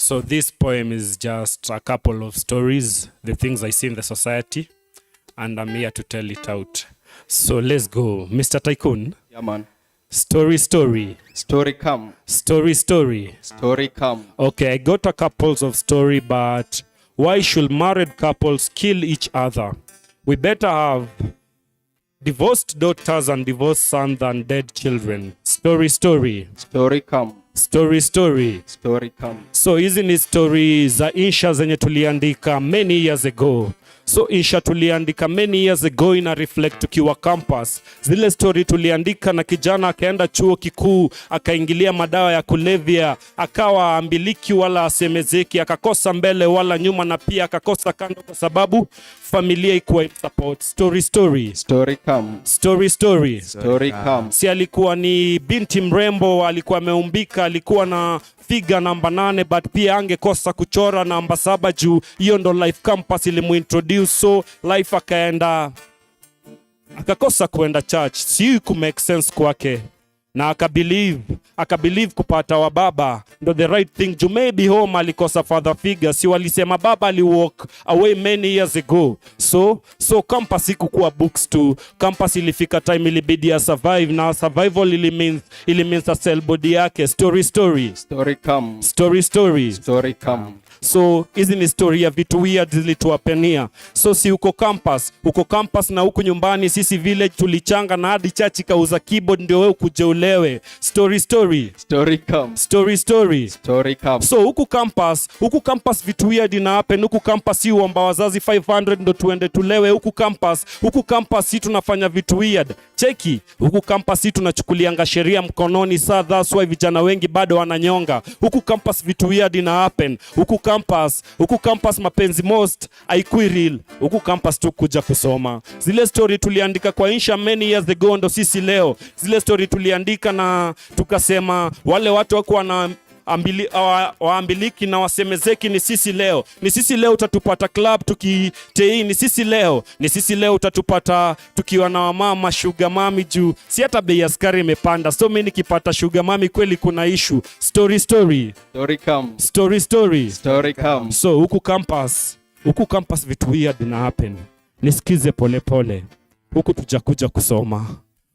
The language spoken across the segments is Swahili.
So this poem is just a couple of stories, the things I see in the society, and I'm here to tell it out. So let's go. Mr. Tycoon. Yeah, man. Story. Story come. Story come. Okay, I got a couples of story, but why should married couples kill each other? We better have divorced daughters and divorced sons than dead children. Story come. Story come. So hizi ni story za insha zenye tuliandika many years ago. So insha tuliandika many years ago ina reflect tukiwa campus. Zile story tuliandika na kijana akaenda chuo kikuu, akaingilia madawa ya kulevya, akawa ambiliki wala asemezeki, akakosa mbele wala nyuma, na pia akakosa kando kwa sababu familia ikuwa support. Story come. Si alikuwa ni binti mrembo, alikuwa ameumbika, alikuwa na figa namba 8, but pia angekosa kuchora namba 7 juu hiyo ndo life campus ilimuintroduce. So life akaenda akakosa kuenda church, si ku make sense kwake, na akabelieve kupata wa baba ndo the right thing juu maybe home alikosa father figure. Si walisema baba ali walk away many years ago. So campus ikukuwa books tu. Campus ilifika time ilibidi ya survive, na survival ili means a cell body yake. Story come. So hizi ni story ya vitu weird zilituapenia. So si uko campus na huku nyumbani sisi village tulichanga na hadi chachi kauza keyboard ndio wewe ukuje ulewe. Story come. So huku campus vitu weird ina happen. Huku campus si uomba wazazi 500 ndo tuende tulewe. Huku campus si tunafanya vitu weird. Cheki, huku campus si tunachukulianga sheria mkononi. That's why vijana wengi bado wananyonga. Huku campus vitu weird ina happen. Huku campus mapenzi most haikui real. Huku campus tu kuja kusoma. Zile story tuliandika kwa insha many years ago ndo sisi leo. Zile story tuliandika na tukasema wale watu wako na waambiliki na wasemezeki ni sisi leo. Ni sisi leo utatupata club tukitei. Ni sisi leo utatupata tukiwa na wamama sugar mami juu si hata bei ya sukari imepanda. So mimi nikipata sugar mami kweli kuna issue. Story come. So huku campus vitu weird na happen. Nisikize pole. Huku tujakuja kusoma.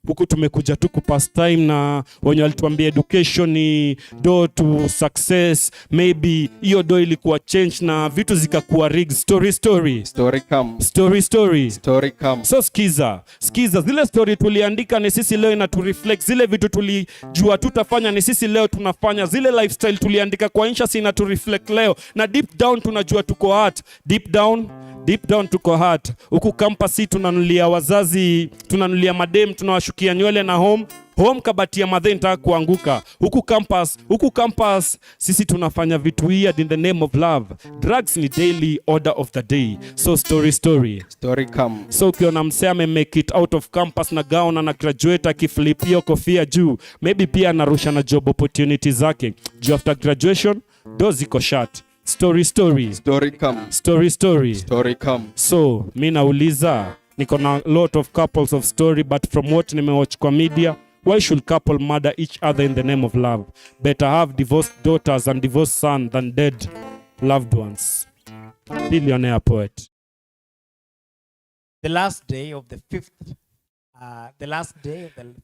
Huku tumekuja tu kupass time, na wenye walituambia education ni door to success. Maybe hiyo door ilikuwa change na vitu zikakuwa rigged. Story come. So skiza zile story tuliandika ni sisi leo ina tu reflect zile vitu tulijua tutafanya ni sisi leo tunafanya. Zile lifestyle tuliandika kwa insha si ina tu reflect leo, na deep down tunajua tuko hard. Deep down tuko hard. Huku campus si tunanulia wazazi, tunanulia madem, tunawashukia nywele na home kabati ya madhe nitaka kuanguka. Huku campus sisi tunafanya vitu weird in the name of love. Drugs ni daily order of the day. So story come. So ukiona msee make it out of campus na gown na graduate akiflip hiyo kofia juu, maybe pia anarusha na job opportunities zake juu after graduation doors ziko shut. Story come. So mi nauliza, niko na lot of couples of story, but from what nimewatch kwa media, why should couple murder each other in the name of love? Better have divorced daughters and divorced sons than dead loved ones. Billionaire poet. The last day of the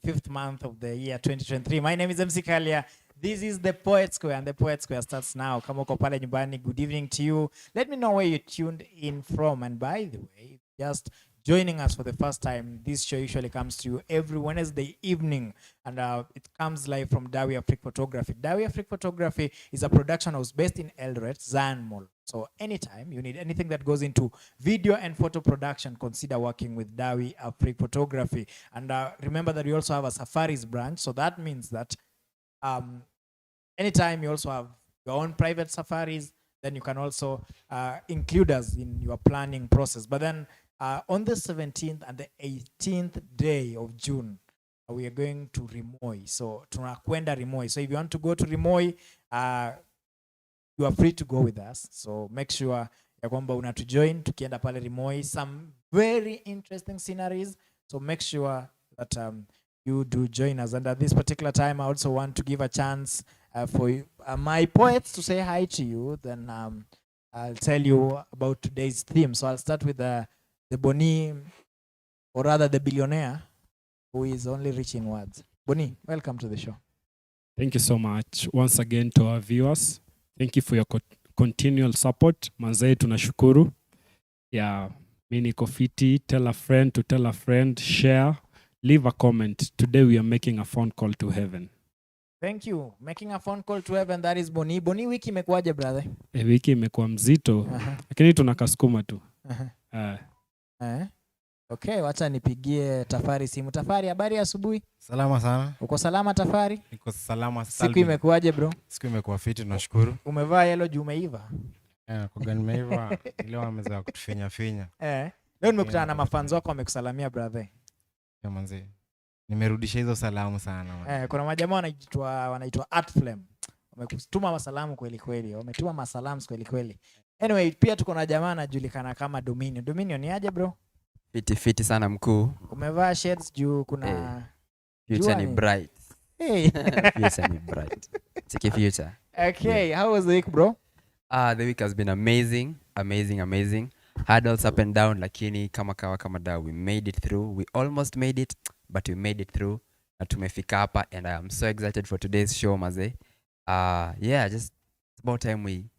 fifth month of the year 2023. My name is MC Kalia. This is the Poet Square, and the Poet Square starts now. Kama uko pale nyumbani, good evening to you. Let me know where you tuned in from. And by the way, just joining us for the first time, this show usually comes to you every Wednesday evening, and it comes live from Dawi Afrique Photography. Dawi Afrique Photography is a production house based in Eldoret, Zion Mall. So anytime you need anything that goes into video and photo production, consider working with Dawi Afrique Photography. And remember that we also have a Safaris branch. So that means that anytime you also have your own private safaris, then you can also include us in your planning process. But then on the 17th and the 18th day of June, we are going to Rimoi. So tunakwenda Rimoi. So if you want to go to Rimoi, you are free to go with us. So make sure ya kwamba unatujoin tukienda pale Rimoi. Some very interesting sceneries. So make sure that you do join us. And at this particular time, I also want to give a chance for my poets to say hi to you, then I'll tell you about today's theme. So I'll start with the Boni, or rather the billionaire, who is only rich in words. Boni, welcome to the show. Thank you so much once again to our viewers. Thank you for your continual support. Manzee, tunashukuru. Yeah, mimi niko fiti. Tell a friend to tell a friend. Share. Leave a comment. Today we are making a phone call to heaven. Thank you. Making a phone call to heaven, that is Boni. Boni, wiki imekuwaje brother? Wiki imekuwa mzito. Lakini tunakasukuma tu. Okay, wacha nipigie Tafari simu. Tafari, habari asubuhi? Salama sana. Uko salama Tafari? Niko salama. Siku imekuwaje bro? Siku imekuwa fiti, tunashukuru. Umevaa yellow juu umeiva? Kwa gani nimeiva? Leo ameweza kutufinya finya. Leo nimekutana na mafanzo wako wamekusalamia brother. Ya manzi. Nimerudisha hizo salamu sana. Kuna majamaa wanaitwa Art Flame. Wamekutuma masalamu kweli kweli. Wametuma masalamu kweli kweli. Anyway, pia tuko na jamaa anajulikana kama Dominion. Dominion ni aje bro? Fiti sana mkuu. Umevaa shades juu kuna future ni bright. Future ni bright. Take future. Okay, how was the week bro? The week has been amazing. Hurdles up and down, lakini kama dawa, we made it through. We almost made it, but we made it through. Na tumefika hapa, and I am so excited for today's show maze. Yeah, just it's about time we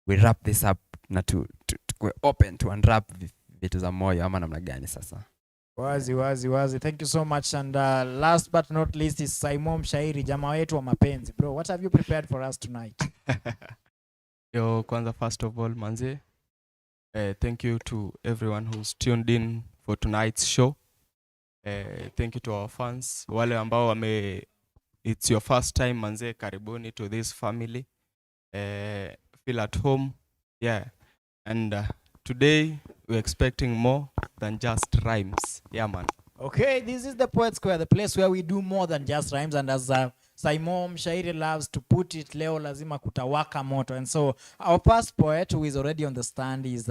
wrap this up na we're open to unwrap vitu za moyo ama namna gani sasa. Wazi. Thank you so much, and last but not least is Simon Shairi, jamaa wetu wa mapenzi. Bro, what have you prepared for us tonight? Yo, kwanza first of all manze, thank you to everyone who's tuned in for tonight's show. Thank you to our fans, wale ambao it's your first time manze, karibuni to this family. Feel at home. Yeah. And today we're expecting more than just rhymes. Yeah man. Okay, this is the Poet Square, the place where we do more than just rhymes, and as Simon Shairi loves to put it, leo lazima kutawaka moto. And so our first poet, who is already on the stand, is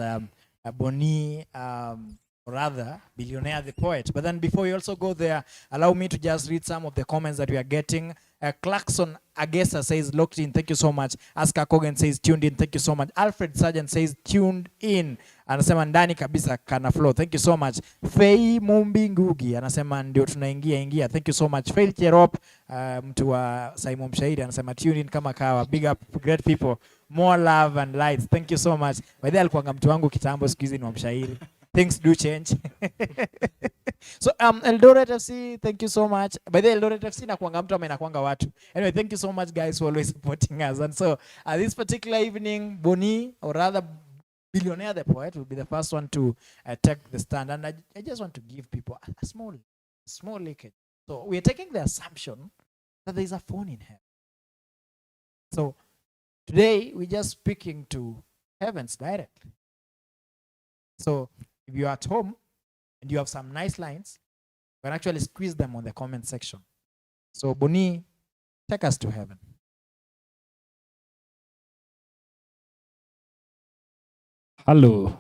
Boni, or rather Billionaire the poet. But then before you also go there, allow me to just read some of the comments that we are getting. Clarkson Agesa says locked in, thank you so much. Aska Kogan says tuned in, thank you so much. Alfred Sargent says tuned in, anasema ndani kabisa kana flow, thank you so much. Fei Mumbi Ngugi anasema ndio tunaingia, thank you so much. Fail Cherop, mtu wa Simon Shairi, anasema tuned in kama kawa. Big up, great people, more love and lights, thank you so much. By the way alikuwa mtu wangu kitambo, siku hizi ni wa Mshairi. Things do change. So Eldoret FC, thank you so much. By the way, Eldoret FC nakuanga mtu ama inakuanga watu. Anyway, thank you so much guys for always supporting us. And so this particular evening, Boni, or rather Billionaire the poet, will be the first one to take the stand. And I just want to give people a small leakage. So we are taking the assumption that there is a phone in heaven. So today we're just speaking to heavens directly. So if you're at home and you have some nice lines, you can actually squeeze them on the comment section. So Boni, take us to heaven. Hello.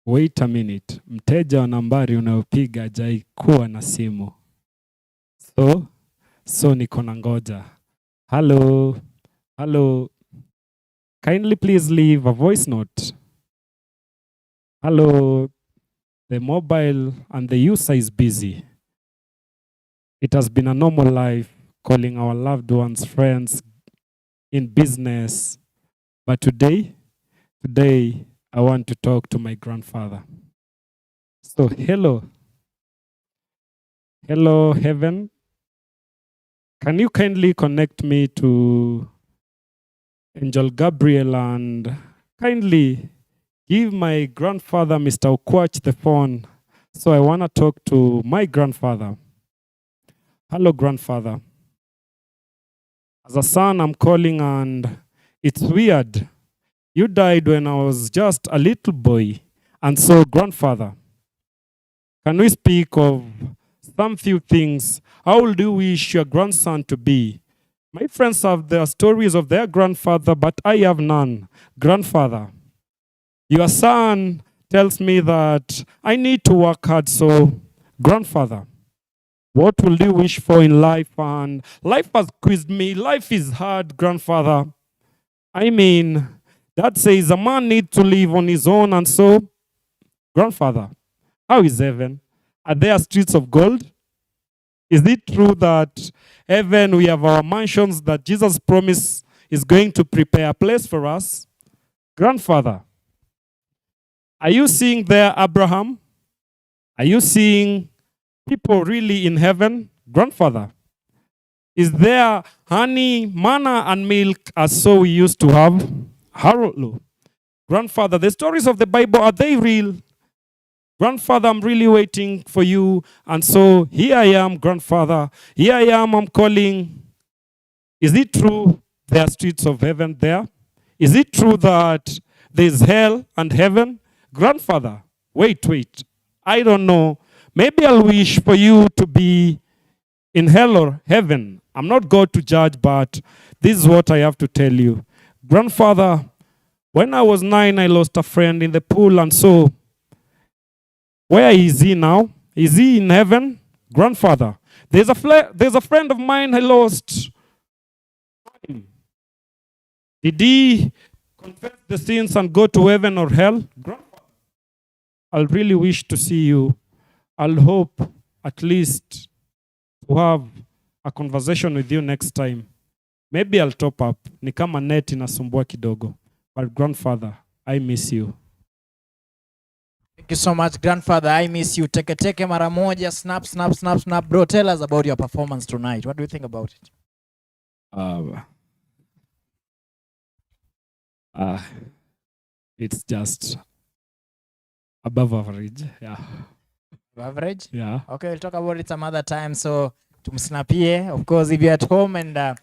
Wait a minute. Mteja wa nambari unayopiga hajaikuwa na simu. So niko na ngoja. Hello. Kindly please leave a voice note. Hello. The mobile and the user is busy. It has been a normal life calling our loved ones, friends, in business. But today, I want to talk to my grandfather. So, hello, heaven. Can you kindly connect me to Angel Gabriel and kindly give my grandfather, Mr. Okwach, the phone. So I want to talk to my grandfather. Hello, grandfather. As a son, I'm calling, and it's weird. You died when I was just a little boy. And so, grandfather, can we speak of some few things? How old do you wish your grandson to be? My friends have their stories of their grandfather, but I have none. Grandfather, your son tells me that I need to work hard. So, grandfather, What will you wish for in life? And life has quizzed me. Life is hard, grandfather. I mean, that says a man needs to live on his own. And so, grandfather, how is heaven? Are there streets of gold? Is it true that heaven we have our mansions that Jesus promised is going to prepare a place for us? Grandfather, are you seeing there Abraham? Are you seeing people really in heaven? Grandfather, is there honey, manna, and milk as so we used to have? Harold, grandfather, the stories of the Bible, are they real? Grandfather, I'm really waiting for you. And so here I am, grandfather. Here I am, I'm calling. Is it true there are streets of heaven there? Is it true that there's hell and heaven? Grandfather, wait. I don't know. Maybe I'll wish for you to be in hell or heaven. I'm not God to judge, but this is what I have to tell you. Grandfather, when I was 9, I lost a friend in the pool, and so where is he now? Is he in heaven? Grandfather, there's a friend of mine I lost. Did he confess the sins and go to heaven or hell? Grandfather, I'll really wish to see you. I'll hope at least to have a conversation with you next time. Maybe I'll top up. Ni kama net inasumbua kidogo. But grandfather, I miss you. Thank you so much, grandfather. I miss you. Teke mara moja. Snap. Bro, tell us about your performance tonight. What do you think about it? It's just above average. Yeah. Average? Yeah. Okay, we'll talk about it some other time. So, tumsnapie. Of course, if you're at home and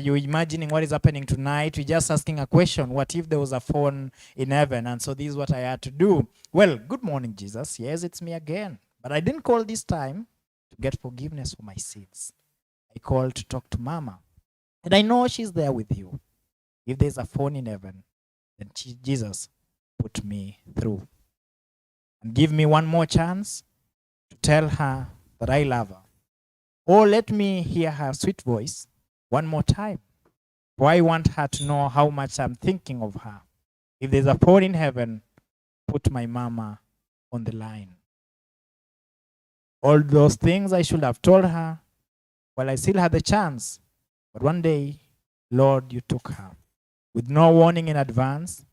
you're imagining what is happening tonight, we're just asking a question. What if there was a phone in heaven? And so this is what I had to do. Well, good morning, Jesus. Yes, it's me again. But I didn't call this time to get forgiveness for my sins. I called to talk to Mama. And I know she's there with you. If there's a phone in heaven, then Jesus put me through. And give me one more chance to tell her that I love her. Or let me hear her sweet voice one more time. For I want her to know how much I'm thinking of her. If there's a phone in heaven, put my mama on the line. All those things I should have told her while I still had the chance. But one day, Lord, you took her with no warning in advance.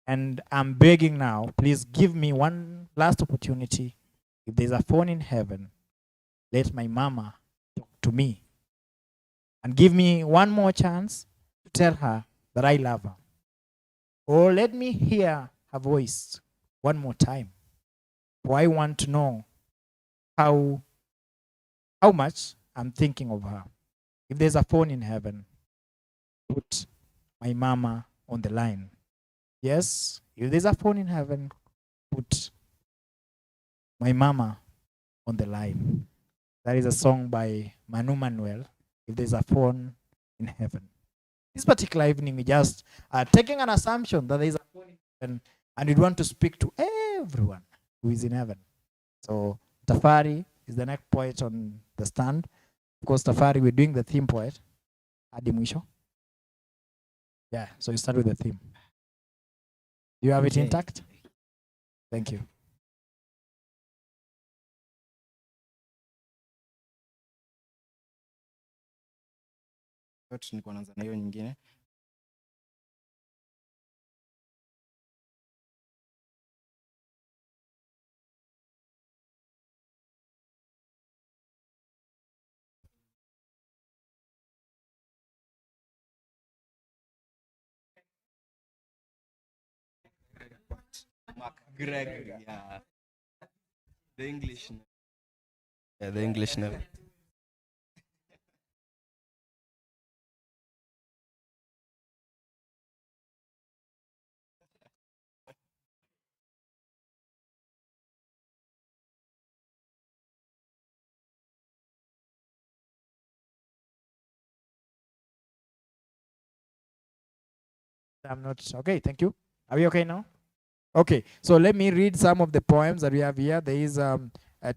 And I'm begging now, please give me one last opportunity. If there's a phone in heaven, let my mama talk to me. And give me one more chance to tell her that I love her. Or let me hear her voice one more time. For I want to know how much I'm thinking of her. If there's a phone in heaven, put my mama on the line. Yes, if there's a phone in heaven, put my mama on the line. That is a song by Manu Manuel. If there's a phone in heaven. This particular evening, we just are taking an assumption that there is a phone in heaven, and we want to speak to everyone who is in heaven. So Tafari is the next poet on the stand. Of course, Tafari, we're doing the theme poet. Adi mwisho. Yeah, so you start with the theme. Do you have it intact? Thank you. Nilikuwa naanza na hiyo nyingine. Greg, yeah. The English. Yeah, the English never. I'm not okay. Thank you. Are we okay now? Okay, so let me read some of the poems that we have here. There is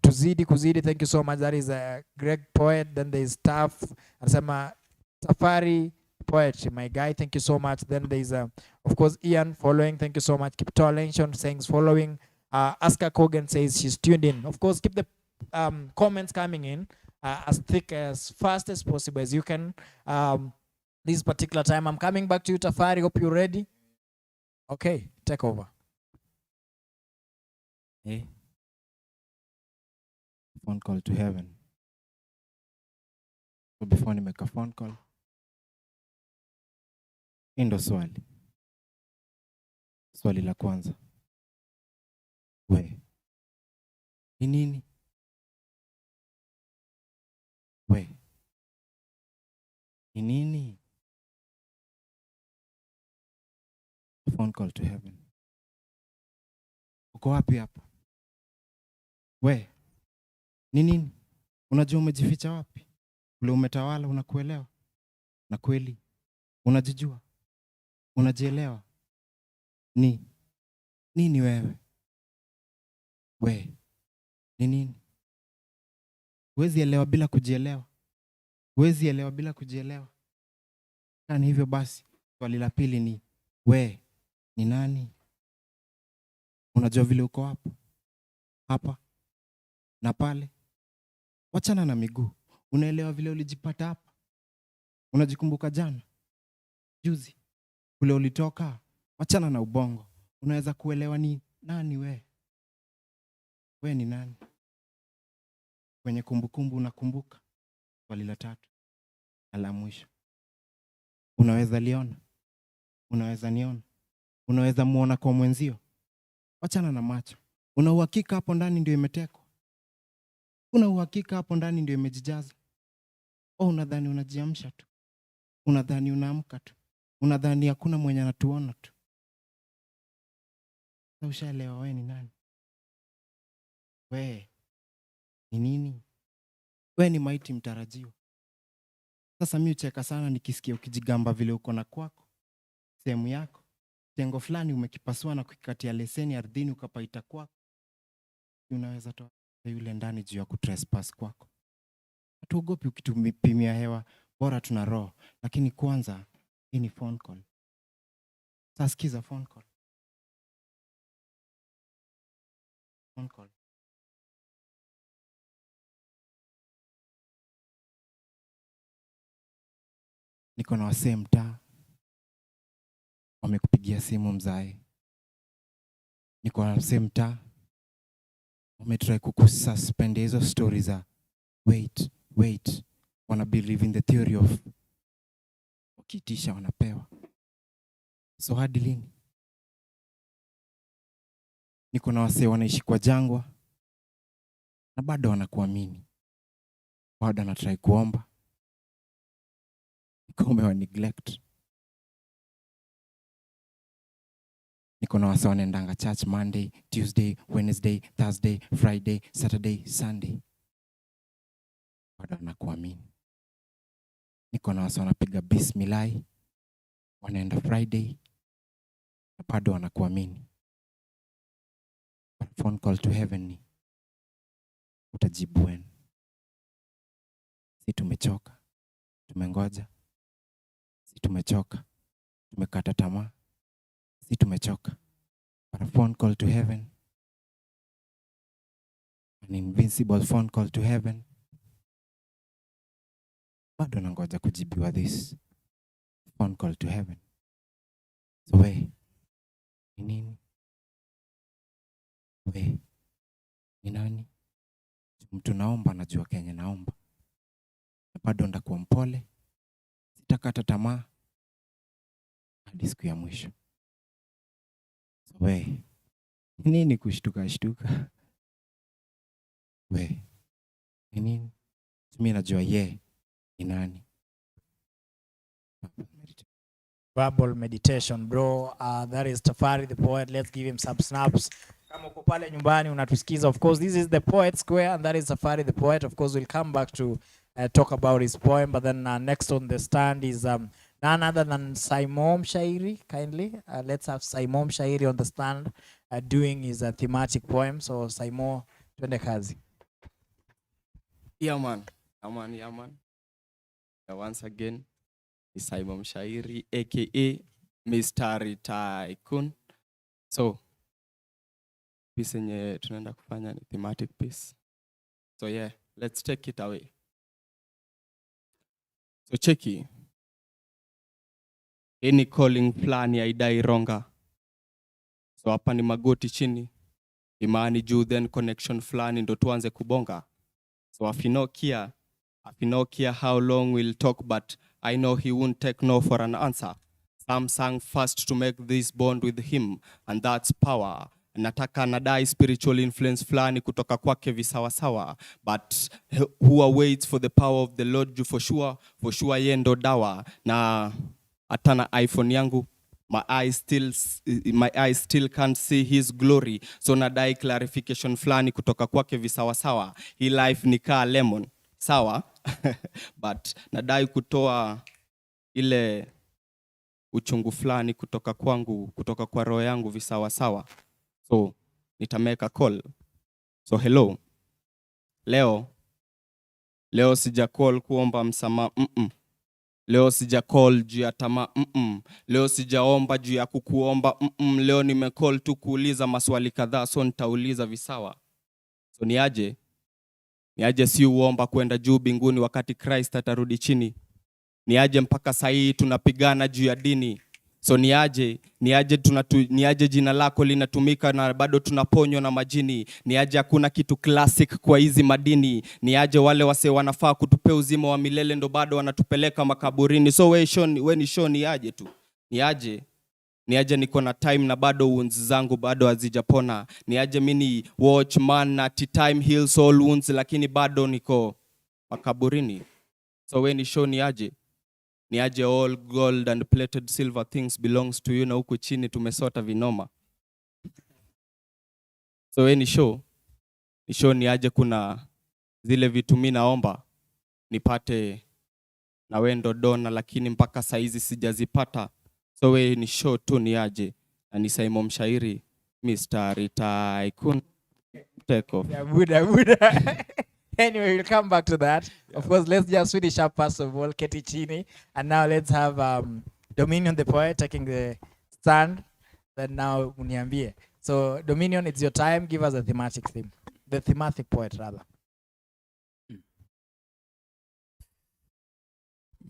Tuzidi Kuzidi, thank you so much. That is a Greg Poet. Then there is Staff anasema Safari Poetry, my guy, thank you so much. Then there is of course Ian following, thank you so much. Kipto Lenshon saying following. Aska Kogan says she's tuned in. Of course, keep the comments coming in as thick as fast as possible as you can. This particular time, I'm coming back to you, Tafari. Hope you're ready. Okay, take over. Eh? Phone call to heaven. So before ni make a phone call, hii ndo swali. Swali la kwanza. We, ni nini? We, ni nini? Phone call to heaven. Uko wapi hapa? We, ni nini? Unajua umejificha wapi? Ule umetawala unakuelewa? Na kweli unajijua? Unajielewa? Ni nini wewe? We, ni nini? Huwezi elewa bila kujielewa. Huwezi elewa bila kujielewa. Kani hivyo basi, swali la pili ni we, ni nani? Unajua vile uko hapo? Hapa na pale. Wachana na miguu. Unaelewa vile ulijipata hapa? Unajikumbuka jana? Juzi? Kule ulitoka? Wachana na ubongo. Unaweza kuelewa ni nani we? We ni nani? Kwenye kumbukumbu unakumbuka? Swali la tatu. La mwisho. Unaweza liona? Unaweza niona? Unaweza muona kwa mwenzio? Wachana na macho. Una uhakika hapo ndani ndio imetekwa? Una uhakika hapo ndani ndio imejijaza? Unadhani unajiamsha tu? Unadhani unaamka tu? Unadhani hakuna mwenye anatuona tu? Sasa ushaelewa wewe ni nani? We ni nini? We ni maiti mtarajiwa. Sasa mimi ucheka sana nikisikia ukijigamba vile uko na kwako, sehemu yako, tengo fulani umekipasua na kukikatia leseni ardhini ukapaita kwako. Unaweza toa yule ndani juu ya kutrespass kwako. Hatuogopi ukitupimia hewa, bora tuna roho. Lakini kwanza hii ni phone call. Sasa sikiza phone call. Phone call. Niko na wasee mtaa wamekupigia simu mzae. Niko na wasee mtaa wametry kukususpend hizo stories za wait. Wanna believe in the theory of wakitisha wanapewa. So hadi lini? Niko na wasee wanaishi kwa jangwa na bado wanakuamini. Bado wanatry kuomba. Niko wa neglect. Niko na wasee wanaendanga church Monday, Tuesday, Wednesday, Thursday, Friday, Saturday, Sunday. Bado wanakuamini. Niko na wasee wanapiga bismillah, wanaenda Friday na bado wanakuamini. Phone call to heaven ni utajibu when? Si tumechoka, tumengoja. Si tumechoka, tumekata tamaa. Si tumechoka. But a phone call to heaven, an invincible phone call to heaven. Bado nangoja kujibiwa this phone call to heaven. So we, ni nini? We, ni nani? Mtu naomba najua Kenya naomba. Na bado ndakuwa mpole. Sitakata tamaa hadi siku ya mwisho. So we, ni nini kushtuka? We, ni nini? Mimi najua ni nani? Verbal meditation, bro. That is Tafari the poet. Let's give him some snaps. Kama uko pale nyumbani unatusikiza, of course this is the Poet Square and that is Tafari the poet. Of course we'll come back to talk about his poem, but then next on the stand is none other than Simon Shairi. Kindly let's have Simon Shairi on the stand doing his thematic poem. So Simon, twende kazi. Yeah, man. Yeah, man. Once again, is Simon Shairi, aka Mr. Tycoon. So, piece yenye tunaenda kufanya ni thematic piece. So yeah, let's take it away. So cheki. Any calling fulani haidai ronga. So hapa ni magoti chini. Imani juu, then connection fulani ndo tuanze kubonga. So if you know care how long we'll talk, but I know he won't take no for an answer. Some sang first to make this bond with him, and that's power. Nataka nadai spiritual influence fulani kutoka kwake visawasawa, but who waits for the power of the Lord juu for sure yeye ndo dawa. Na atana iPhone yangu, my eyes still can't see his glory, so nadai clarification fulani kutoka kwake visawasawa. Hii life ni kaa lemon, sawa? But nadai kutoa ile uchungu fulani kutoka kwangu, kutoka kwa roho yangu visawasawa. So nitameka call. So hello. Leo sija call kuomba msamaha. Leo sija call juu ya tamaa. Leo sijaomba juu ya kukuomba. Leo nimecall tu kuuliza maswali kadhaa, so nitauliza visawa. So niaje si uomba kwenda juu binguni wakati Christ atarudi chini. Niaje mpaka sahii tunapigana juu ya dini. So niaje jina lako linatumika na bado tunaponywa na majini. Niaje hakuna kitu classic kwa hizi madini. Niaje wale wase wanafaa kutupea uzima wa milele ndo bado wanatupeleka makaburini. So we ni show niaje tu. Niaje niko na time na bado wounds zangu bado hazijapona. Niaje mini watchman na time heals all wounds, lakini bado niko makaburini. So we ni show niaje all gold and plated silver things belongs to you, na huku chini tumesota vinoma. So we ni show niaje kuna zile vitu mimi naomba nipate na we ndo dona, lakini mpaka saizi sijazipata. So we ni show tu niaje, na ni Simon Shairi, Mr. Tycoon. Take off. Yeah, Buddha. Anyway, we'll come back to that. Yeah. Of course, let's just finish up first of all, Keti Chini. And now let's have Dominion the poet taking the stand. Then now uniambie. So Dominion, it's your time. Give us a thematic theme. The thematic poet rather.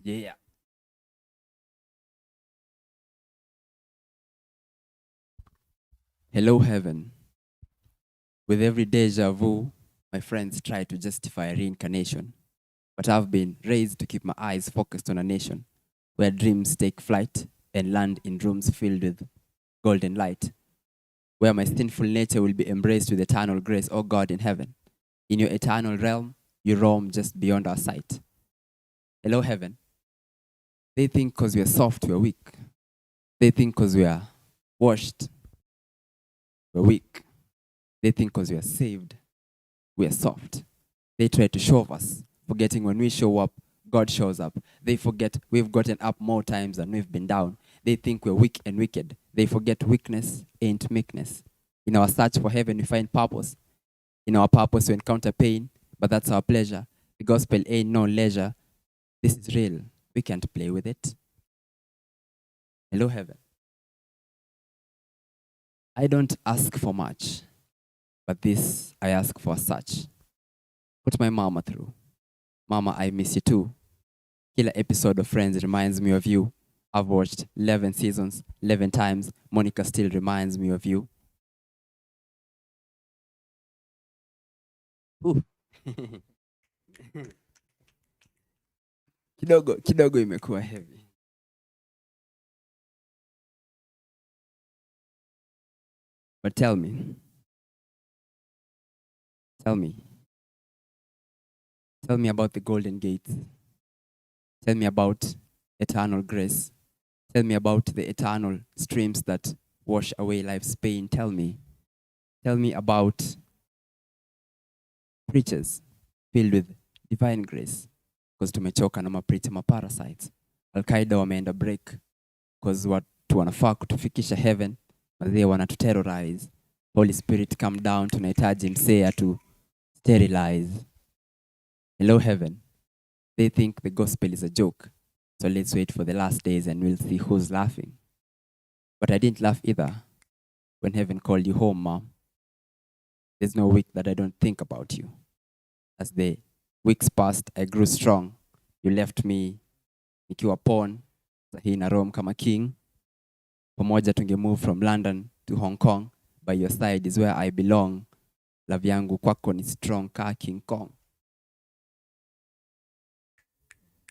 Yeah. Hello, heaven. With every deja vu, my friends try to justify reincarnation. But I've been raised to keep my eyes focused on a nation where dreams take flight and land in rooms filled with golden light, where my sinful nature will be embraced with eternal grace, oh God in heaven. In your eternal realm, you roam just beyond our sight. Hello, heaven. They think because we are soft, we are weak. They think because we are washed, we're weak. They think because we are saved, we are soft. They try to show us, forgetting when we show up, God shows up. They forget we've gotten up more times than we've been down. They think we're weak and wicked. They forget weakness ain't meekness. In our search for heaven, we find purpose. In our purpose, we encounter pain, but that's our pleasure. The gospel ain't no leisure. This is real. We can't play with it. Hello, heaven. I don't ask for much, but this I ask for such. Put my mama through. Mama, I miss you too. Killer episode of Friends reminds me of you. I've watched 11 seasons, 11 times. Monica still reminds me of you. Kidogo imekuwa heavy. But tell me about the golden gates. Tell me about eternal grace. Tell me about the eternal streams that wash away life's pain. Tell me about preachers filled with divine grace. Because tumechoka na mapreacher maparasites. Al-Qaeda wameenda break. Because watu wanafaa kutufikisha heaven, wazee wanatuterrorize. Holy Spirit come down, tunahitaji msee to sterilize. Hello, heaven. They think the gospel is a joke. So let's wait for the last days and we'll see who's laughing. But I didn't laugh either when heaven called you home, Mom. There's no week that I don't think about you. As the weeks passed, I grew strong. You left me nikiwa pawn, sahi na Rome kama king. Pamoja tunge move from London to Hong Kong. By your side is where I belong. Love yangu kwako ni strong ka King Kong.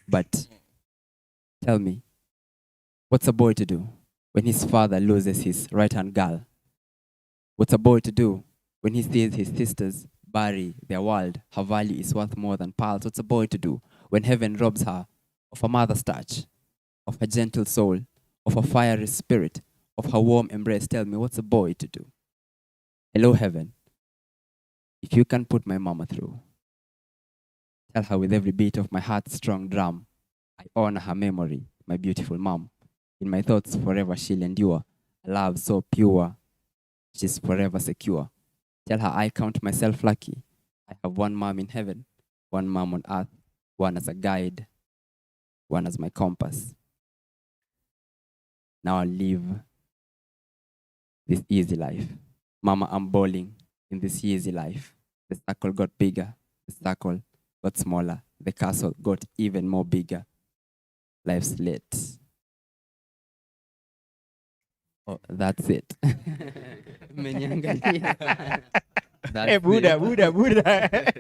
But tell me, what's a boy to do when his father loses his right-hand girl? What's a boy to do when he sees his sisters bury their world? Her value is worth more than pearls. What's a boy to do when heaven robs her of her mother's touch, of her gentle soul, of her fiery spirit, of her warm embrace? Tell me, what's a boy to do? Hello, heaven. If you can put my mama through, tell her with every beat of my heart's strong drum, I honor her memory, my beautiful mom. In my thoughts forever she'll endure, a love so pure, she's forever secure. Tell her I count myself lucky. I have one mom in heaven, one mom on earth, one as a guide, one as my compass. Now I'll live this easy life. Mama, I'm bowling in this easy life. The circle got bigger, the circle got smaller, the castle got even more bigger. Life's lit. Oh, that's it. Umeniangalia. That's Hey, Buddha, it. Buddha.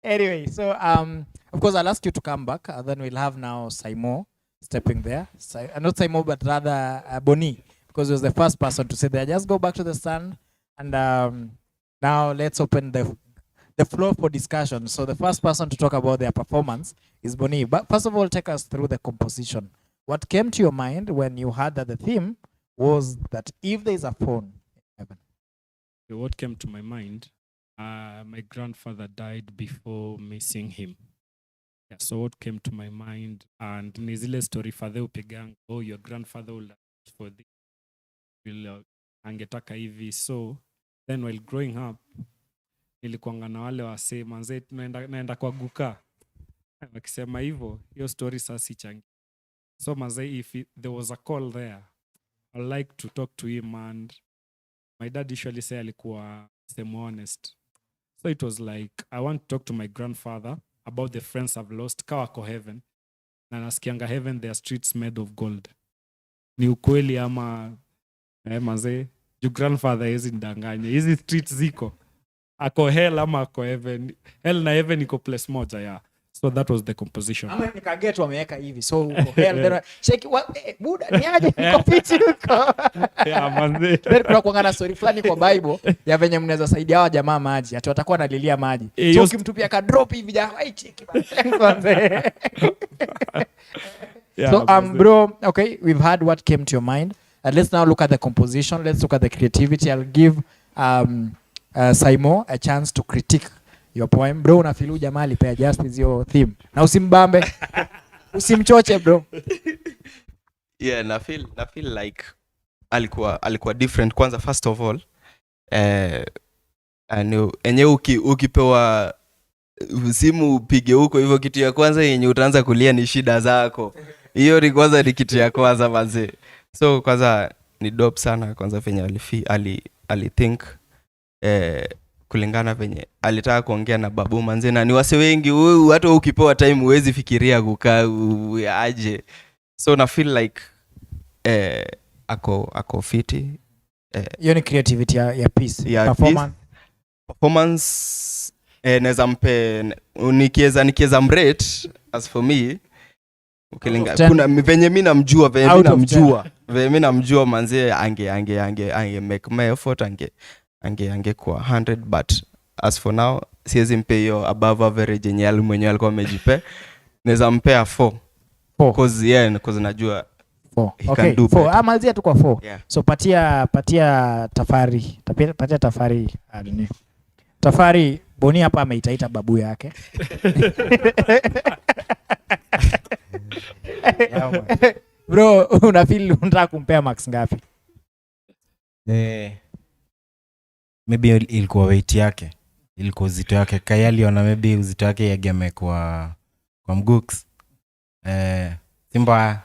Anyway, so of course I'll ask you to come back, then we'll have now Saimo stepping there. Not Saimo, but rather Boni, because he was the first person to say that. Just go back to the stand, and now let's open the floor for discussion. So the first person to talk about their performance is Boni. But first of all, take us through the composition. What came to your mind when you heard that the theme was that if there is a phone in heaven? What came to my mind, my grandfather died before me seeing him. Yeah, so what came to my mind, and ni zile story father upigang, oh, your grandfather will ask for this, will angetaka hivi. So then while growing up, nilikuanga na wale wase manze naenda kwa guka. Wakisema hivyo, hiyo story sasa changi. So manze, if there was a call there, I'd like to talk to him, and my dad usually say alikuwa same honest. So it was like, I want to talk to my grandfather about the friends I've lost. Kawako heaven. Na nasikianga heaven, there are streets made of gold. Ni ukweli ama manze, your grandfather hezi ndanganya. Hizi streets ziko. Ako hell ama ako heaven. Hell na heaven iko place moja, yeah. So that was the composition. Ama nikaget wameweka hivi. So hell then shake Buddha ni aje uko fiti huko. Yeah, manze. Then kuna kuangana story fulani kwa Bible ya venye mnaweza saidia hawa jamaa maji. Ati watakuwa nalilia maji. So ukimtupia ka drop hivi ja hai cheki manze. So bro, okay, we've heard what came to your mind. Let's now look at the composition. Let's look at the creativity. I'll give Saimo a chance to critique your poem. Bro, unafilu jamaa alipea justice your theme. Na usimbambe. Usimchoche bro. Yeah, na feel like alikuwa different. Kwanza first of all, enye ukipewa simu upige huko hivyo, kitu ya kwanza yenye utaanza kulia ni shida zako. Hiyo ni kwanza, ni kitu ya kwanza manze. So kwanza ni dope sana kwanza venye ali think kulingana venye alitaka kuongea na babu manze, na ni wase wengi hata ukipewa time huwezi fikiria kukaa aje. So na feel like ako fiti. Hiyo ni creativity ya piece. Yeah, performance naweza mpe nikiweza mrate as for me. Ukilinga kuna venye mimi namjua, venye mimi namjua manze, ange make my effort, ange kwa 100, but as for now siwezi mpe hiyo above average yenye mwenyewe alikuwa amejipe. Naweza mpea 4 because najua 4. Okay, 4. Amalizia tu kwa 4. Yeah. So patia Tafari. Patia Tafari. Tafari, Boni hapa ameitaita babu yake. Bro, unafeel unataka kumpea max ngapi? Maybe ilikuwa weight yake. ilikuwa uzito wake Kai aliona maybe uzito wake yageme kwa mgooks simba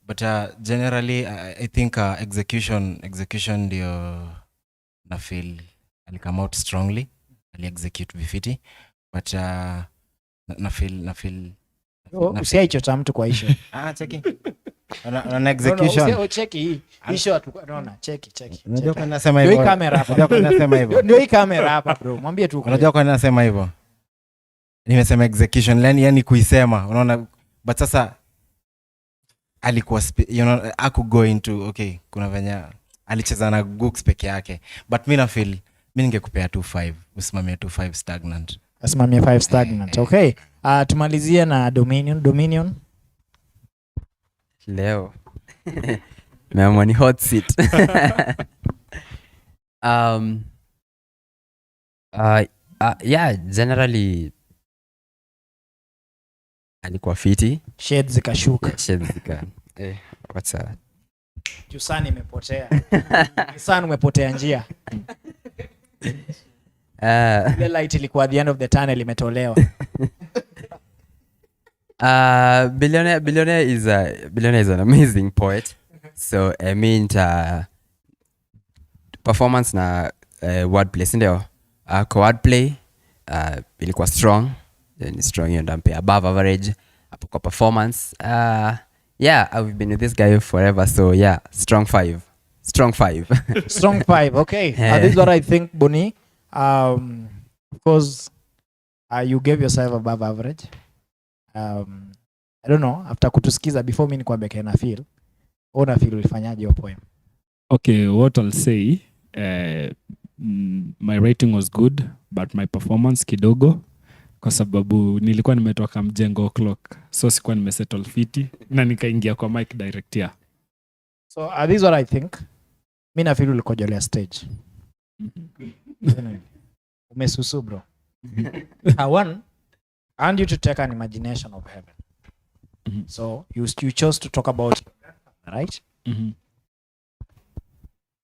but generally I think execution ndio na feel ali come out strongly, ali execute vifiti but na feel usiaichota mtu kwa isho. cheki na execution No, cheki hii isho tunaona cheki. Unajua kwa nini nasema hivyo? Ndio hii kamera hapa. Unajua kwa nini nasema hivyo? Ndio hii kamera hapa bro. Mwambie tu. Unajua kwa nini nasema hivyo? Nimesema execution yani kuisema, unaona, but sasa alikuwa aku go into okay, kuna venye alicheza na gooks peke yake, but mimi na feel mimi ningekupea 2-5, usimamie 2-5 stagnant. Asimamie 5 stagnant. Okay. Tumalizie na Dominion. Leo. Meamua ni hot seat. Yeah, generally alikuwa fiti. Shades zikashuka. What's that? Jusani imepotea. Jusani umepotea njia. The light ilikuwa at the end of the tunnel imetolewa. Billionaire is an amazing poet. So I mean performance na wordplay ndio. Kwa wordplay ilikuwa strong. Then strong hiyo ndampe above average. Hapo kwa performance yeah, I've been with this guy forever, so yeah, strong 5. Strong 5, okay. This is what I think, Boni. Because you gave yourself above average. I don't know, after kutusikiza before mimi nikwambia kana feel. Ona feel ulifanyaje hiyo poem? Okay, what I'll say, my rating was good, but my performance kidogo, kwa sababu nilikuwa nimetoka mjengo o'clock, so sikuwa nimesettle fiti na nikaingia kwa mic direct here. So this is what I think. Mimi na feel ulikojolea stage. Umesusu bro. One, I want you to take an imagination of heaven. So you chose to talk about, right?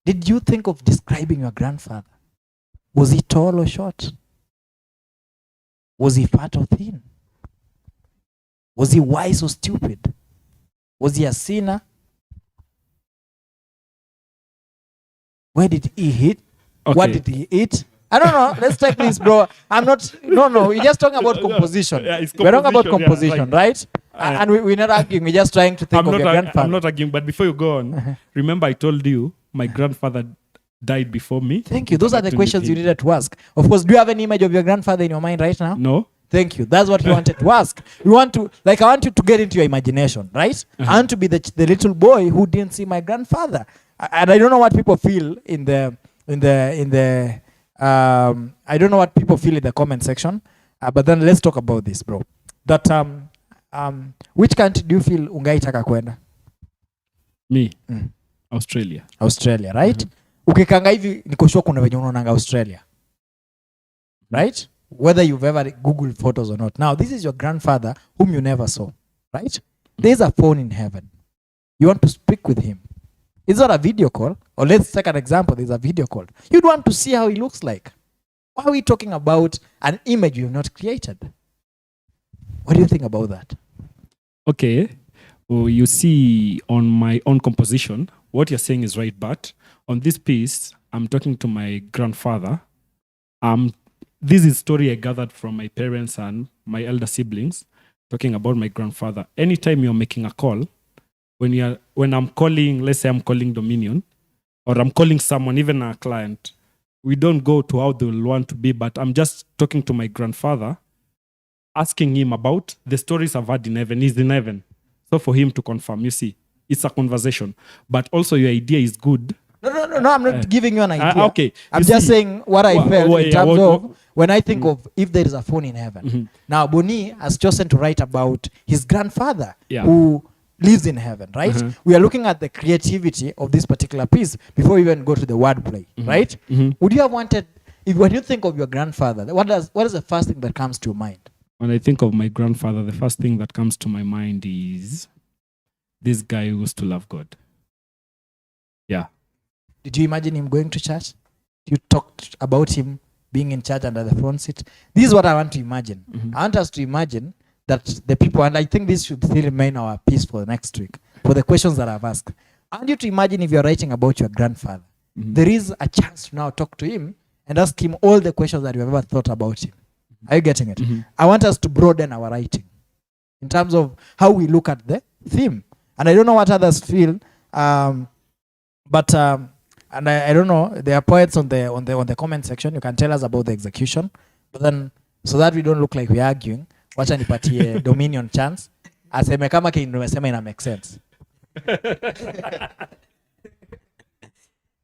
Did you think of describing your grandfather? Was he tall or short? Was he fat or thin? Was he wise or stupid? Was he a sinner? Where did he hit? Okay. What did he eat? I don't know. Let's take this, bro. No. We're just talking about composition. Yeah, it's We're talking about composition, yeah, right? And we're not arguing. We're just trying to think of your grandfather. I'm not arguing, but before you go on, remember I told you my grandfather died before me. Thank you. Those are the questions you needed to ask. Of course, do you have an image of your grandfather in your mind right now? No. Thank you. That's what you wanted to ask. I want you to get into your imagination, right? I want to be the little boy who didn't see my grandfather. And I don't know what people feel in the I don't know what people feel in the comment section. But then let's talk about this, bro. That which country do you feel ungaitaka kwenda? Me. Australia, right? Ukikanga hivi niko sure kuna wenye unaonanga Australia. Right? Whether you've ever Googled photos or not. Now, this is your grandfather whom you never saw, right? There's a phone in heaven. You want to speak with him. It's not a video call. Or let's take an example. There's a video call. You'd want to see how he looks like. Why are we talking about an image you have not created? What do you think about that? Okay. Well, you see on my own composition, what you're saying is right, but on this piece, I'm talking to my grandfather. This is a story I gathered from my parents and my elder siblings, talking about my grandfather. Anytime you're making a call, when I'm calling, let's say I'm calling Dominion, or I'm calling someone, even a client, we don't go to how they will want to be, but I'm just talking to my grandfather, asking him about the stories I've had in heaven. He's in heaven. So for him to confirm, you see, it's a conversation. But also your idea is good. No, I'm not giving you an idea. Okay. I'm just saying what I felt in terms of when I think of if there is a phone in heaven. Now, Boni has chosen to write about his grandfather who lives in heaven, right? We are looking at the creativity of this particular piece before we even go to the wordplay, right? Would you have wanted, when you think of your grandfather, what is the first thing that comes to your mind? When I think of my grandfather, the first thing that comes to my mind is this guy who used to love God. Yeah. Did you imagine him going to church? You talked about him being in charge under the front seat. This is what I want to imagine. I want us to imagine that the people, and I think this should still remain our piece for next week, for the questions that I've asked. I want you to imagine if you're writing about your grandfather. There is a chance to now talk to him and ask him all the questions that you have ever thought about him. Are you getting it? I want us to broaden our writing in terms of how we look at the theme. And I don't know what others feel, but and I don't know. There are poets on the comment section. You can tell us about the execution, but then so that we don't look like we're arguing, wacha nipatie Dominion chance. Aseme kama kile nimesema ina make sense.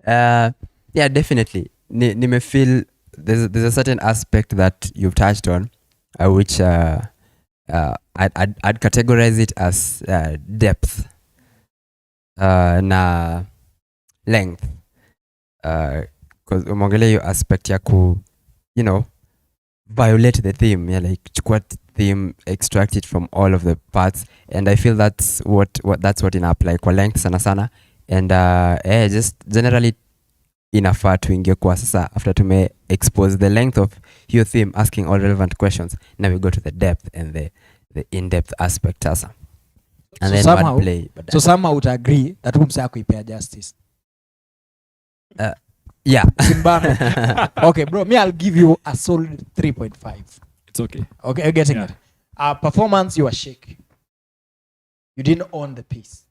Yeah, definitely. Nime feel there's a certain aspect that you've touched on, which I'd categorize it as depth na length. Because umeongelea hiyo aspect ya violate the theme, yeah, like chukua theme, extract it from all of the parts, and I feel that's what ina apply kwa length sana and just generally inafaa tuingie kwa sasa after tume expose the length of your theme, asking all relevant questions. Now we go to the depth and the in-depth aspect sasa, and So then somehow- one play. So somehow would agree that umsa kuipea justice. Yeah. Simbano. Okay, bro, me I'll give you a solid 3.5. It's okay. Okay, you're getting Yeah. it. Performance, you were shaky. You didn't own the piece.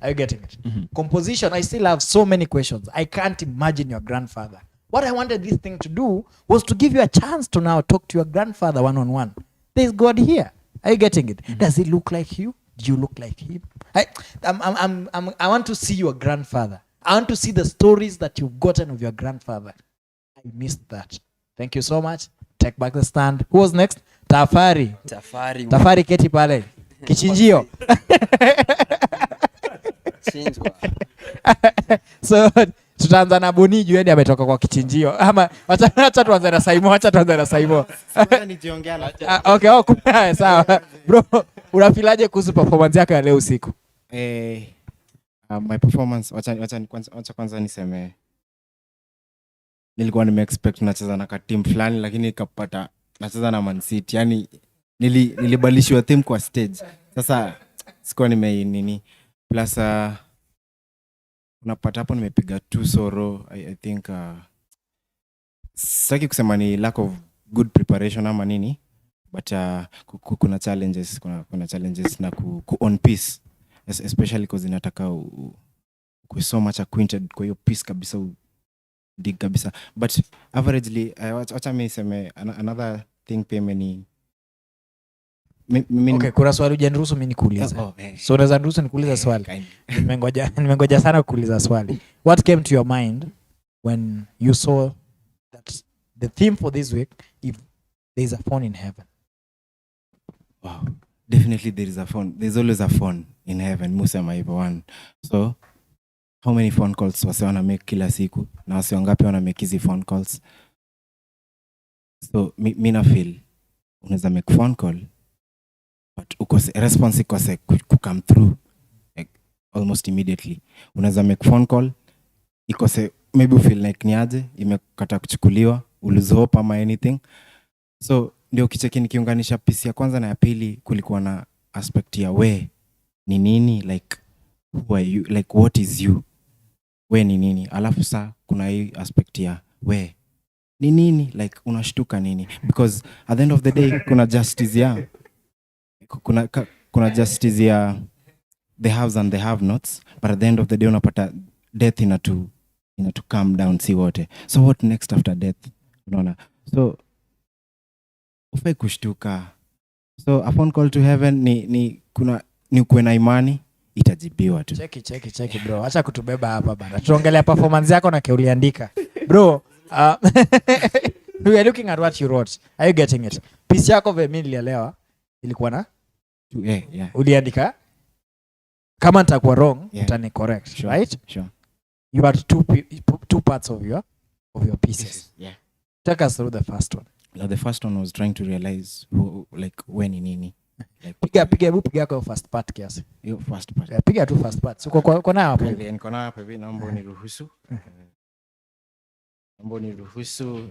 Are you getting it? Composition, I still have so many questions. I can't imagine your grandfather. What I wanted this thing to do was to give you a chance to now talk to your grandfather one-on-one. There's God here. Are you getting it? Does he look like you? Do you look like him? I want to see your grandfather. I want to see the stories that you've gotten of your grandfather. I missed that. Thank you so much. Take back the stand. Who was next? Tafari. Tafari keti pale. Kichinjio. So tutaanza na Boni jueni ametoka kwa kichinjio. Ama acha tuanze na Saimo. Okay, sawa. Bro, unafilaje kuhusu performance yako ya leo usiku? My performance, wacha kwanza niseme nilikuwa nime-expect nacheza na team fulani, lakini nikapata nacheza na Man City. Yani nilibadilishwa theme kwa stage. Sasa sikuwa nini plus unapata hapo nimepiga two solo. I think sitaki kusema ni lack of good preparation ama nini, but kuna challenges na ku on piece, especially because inataka ku so much acquainted kwa hiyo piece kabisa, dig kabisa. But averagely wacha mimi niseme another thing pia mimi Okay, kuna swali hujaniruhusu mimi nikuulize. So unaweza niruhusu nikuulize swali? Nimengoja sana kuuliza swali. What came to your mind when you saw that the theme for this week, if there is a phone in heaven? Wow, definitely there is a phone. There's always a phone in heaven. Musa hivyo one. So how many phone calls wase wana make kila siku na wase wangapi wana make hizi phone calls? So mimi na feel unaweza make phone call but ukose response ikose ku come through like almost immediately. Unaweza make phone call ikose maybe feel like niaje imekata kuchukuliwa, lose hope ama anything. So ndio kicheki nikiunganisha piece ya kwanza na ya pili, kulikuwa na aspect ya we ni nini, like who are you, like what is you, we ni nini. Alafu saa kuna hii aspect ya we ni nini, like unashtuka nini, because at the end of the day kuna justice ya kuna justice ya the haves and the have nots, but at the end of the day unapata death inatu calm down si wote. So what next after death, unaona? So ufai kushtuka. So a phone call to heaven ni kuwe na imani itajibiwa tu. Cheki bro. Acha kutubeba hapa bana. Tuongelea performance yako na keuliandika. Bro, we are looking at what you wrote. Are you getting it? Piece yako vile nilielewa ilikuwa na Yeah. uliandika. Kama nitakuwa wrong, utani correct, Sure, right? Sure. You had two parts of your pieces. Yeah. Take us through the first one. Now the first one was trying to realize who, like when ni nini. Like Piga kwa first part kiasi. hiyo first part. Piga tu first part. Uko nayo hapo. Niko na hapa hivi, naomba niruhusu. Mambo ni ruhusu.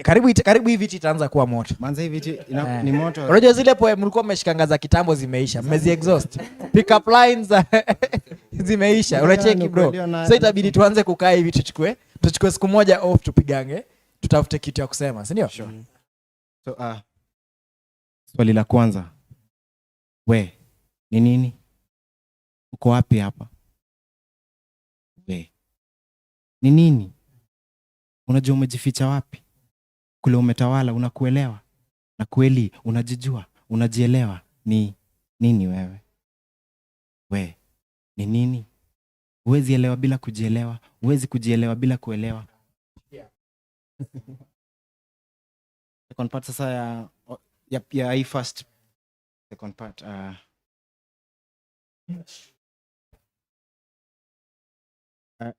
Karibu hivi viti itaanza kuwa moto. Manze hivi ni moto. Unajua zile poem mlikuwa mmeshikanga za kitambo zimeisha. Mmezi exhaust. Pick up lines zimeisha. Unacheki bro. So itabidi tuanze kukaa hivi tuchukue siku moja off tupigange. Tutafute kitu ya kusema, si ndio? Sure. So swali la kwanza. We, ni nini? Uko wapi hapa? We. Ni nini? Unajua umejificha wapi? Kule umetawala unakuelewa? Na kweli unajijua, unajielewa? Ni nini wewe? We, ni nini? Huwezi elewa bila kujielewa, huwezi kujielewa bila kuelewa. Second part sasa ya hii first. Second part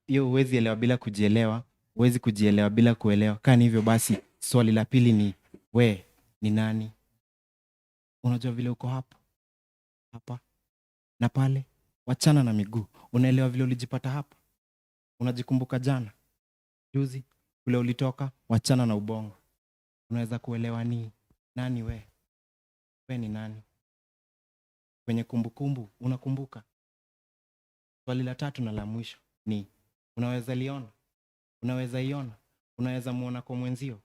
hiyo huwezi elewa bila kujielewa, huwezi kujielewa bila kuelewa. Kani hivyo basi swali la pili ni we ni nani? Unajua vile uko hapa na pale, wachana na miguu. Unaelewa vile ulijipata hapa? Unajikumbuka jana, juzi, kule ulitoka? Wachana na ubongo. Unaweza kuelewa ni nani we? We ni nani? Kwenye kumbukumbu unakumbuka? Swali la tatu na la mwisho ni unaweza liona? Unaweza iona? Unaweza muona kwa mwenzio?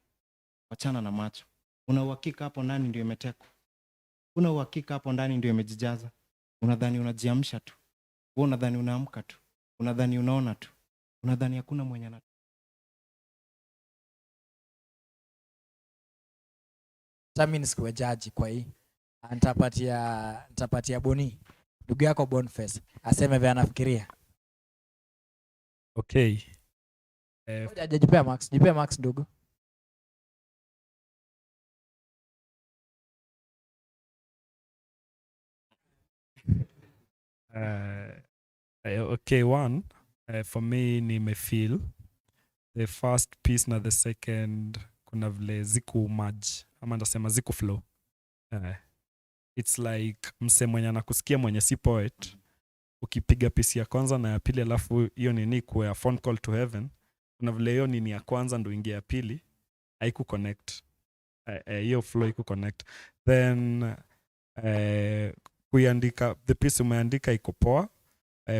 Wachana na macho. Una uhakika hapo ndani ndio imetekwa? Una uhakika hapo ndani ndio imejijaza? Unadhani unajiamsha tu? Wewe unadhani unaamka tu? Unadhani unaona tu? Unadhani hakuna mwenye na mimi nisikuwe judge kwa hii. Nitapatia Boni. Ndugu yako Boniface aseme vile anafikiria. Okay. Jipea Max ndugu. Okay, one, for me nimefeel the first piece na the second kuna vile ziku merge ama ndasema ziku flow. It's like mse mwenye anakusikia mwenye si poet, ukipiga piece ya kwanza na ya pili alafu hiyo nini kwa phone call to heaven, kuna vile hiyo nini ya kwanza ndo ingia ya pili haiku connect, hiyo flow haiku connect. Then kuiandika the piece umeandika iko poa.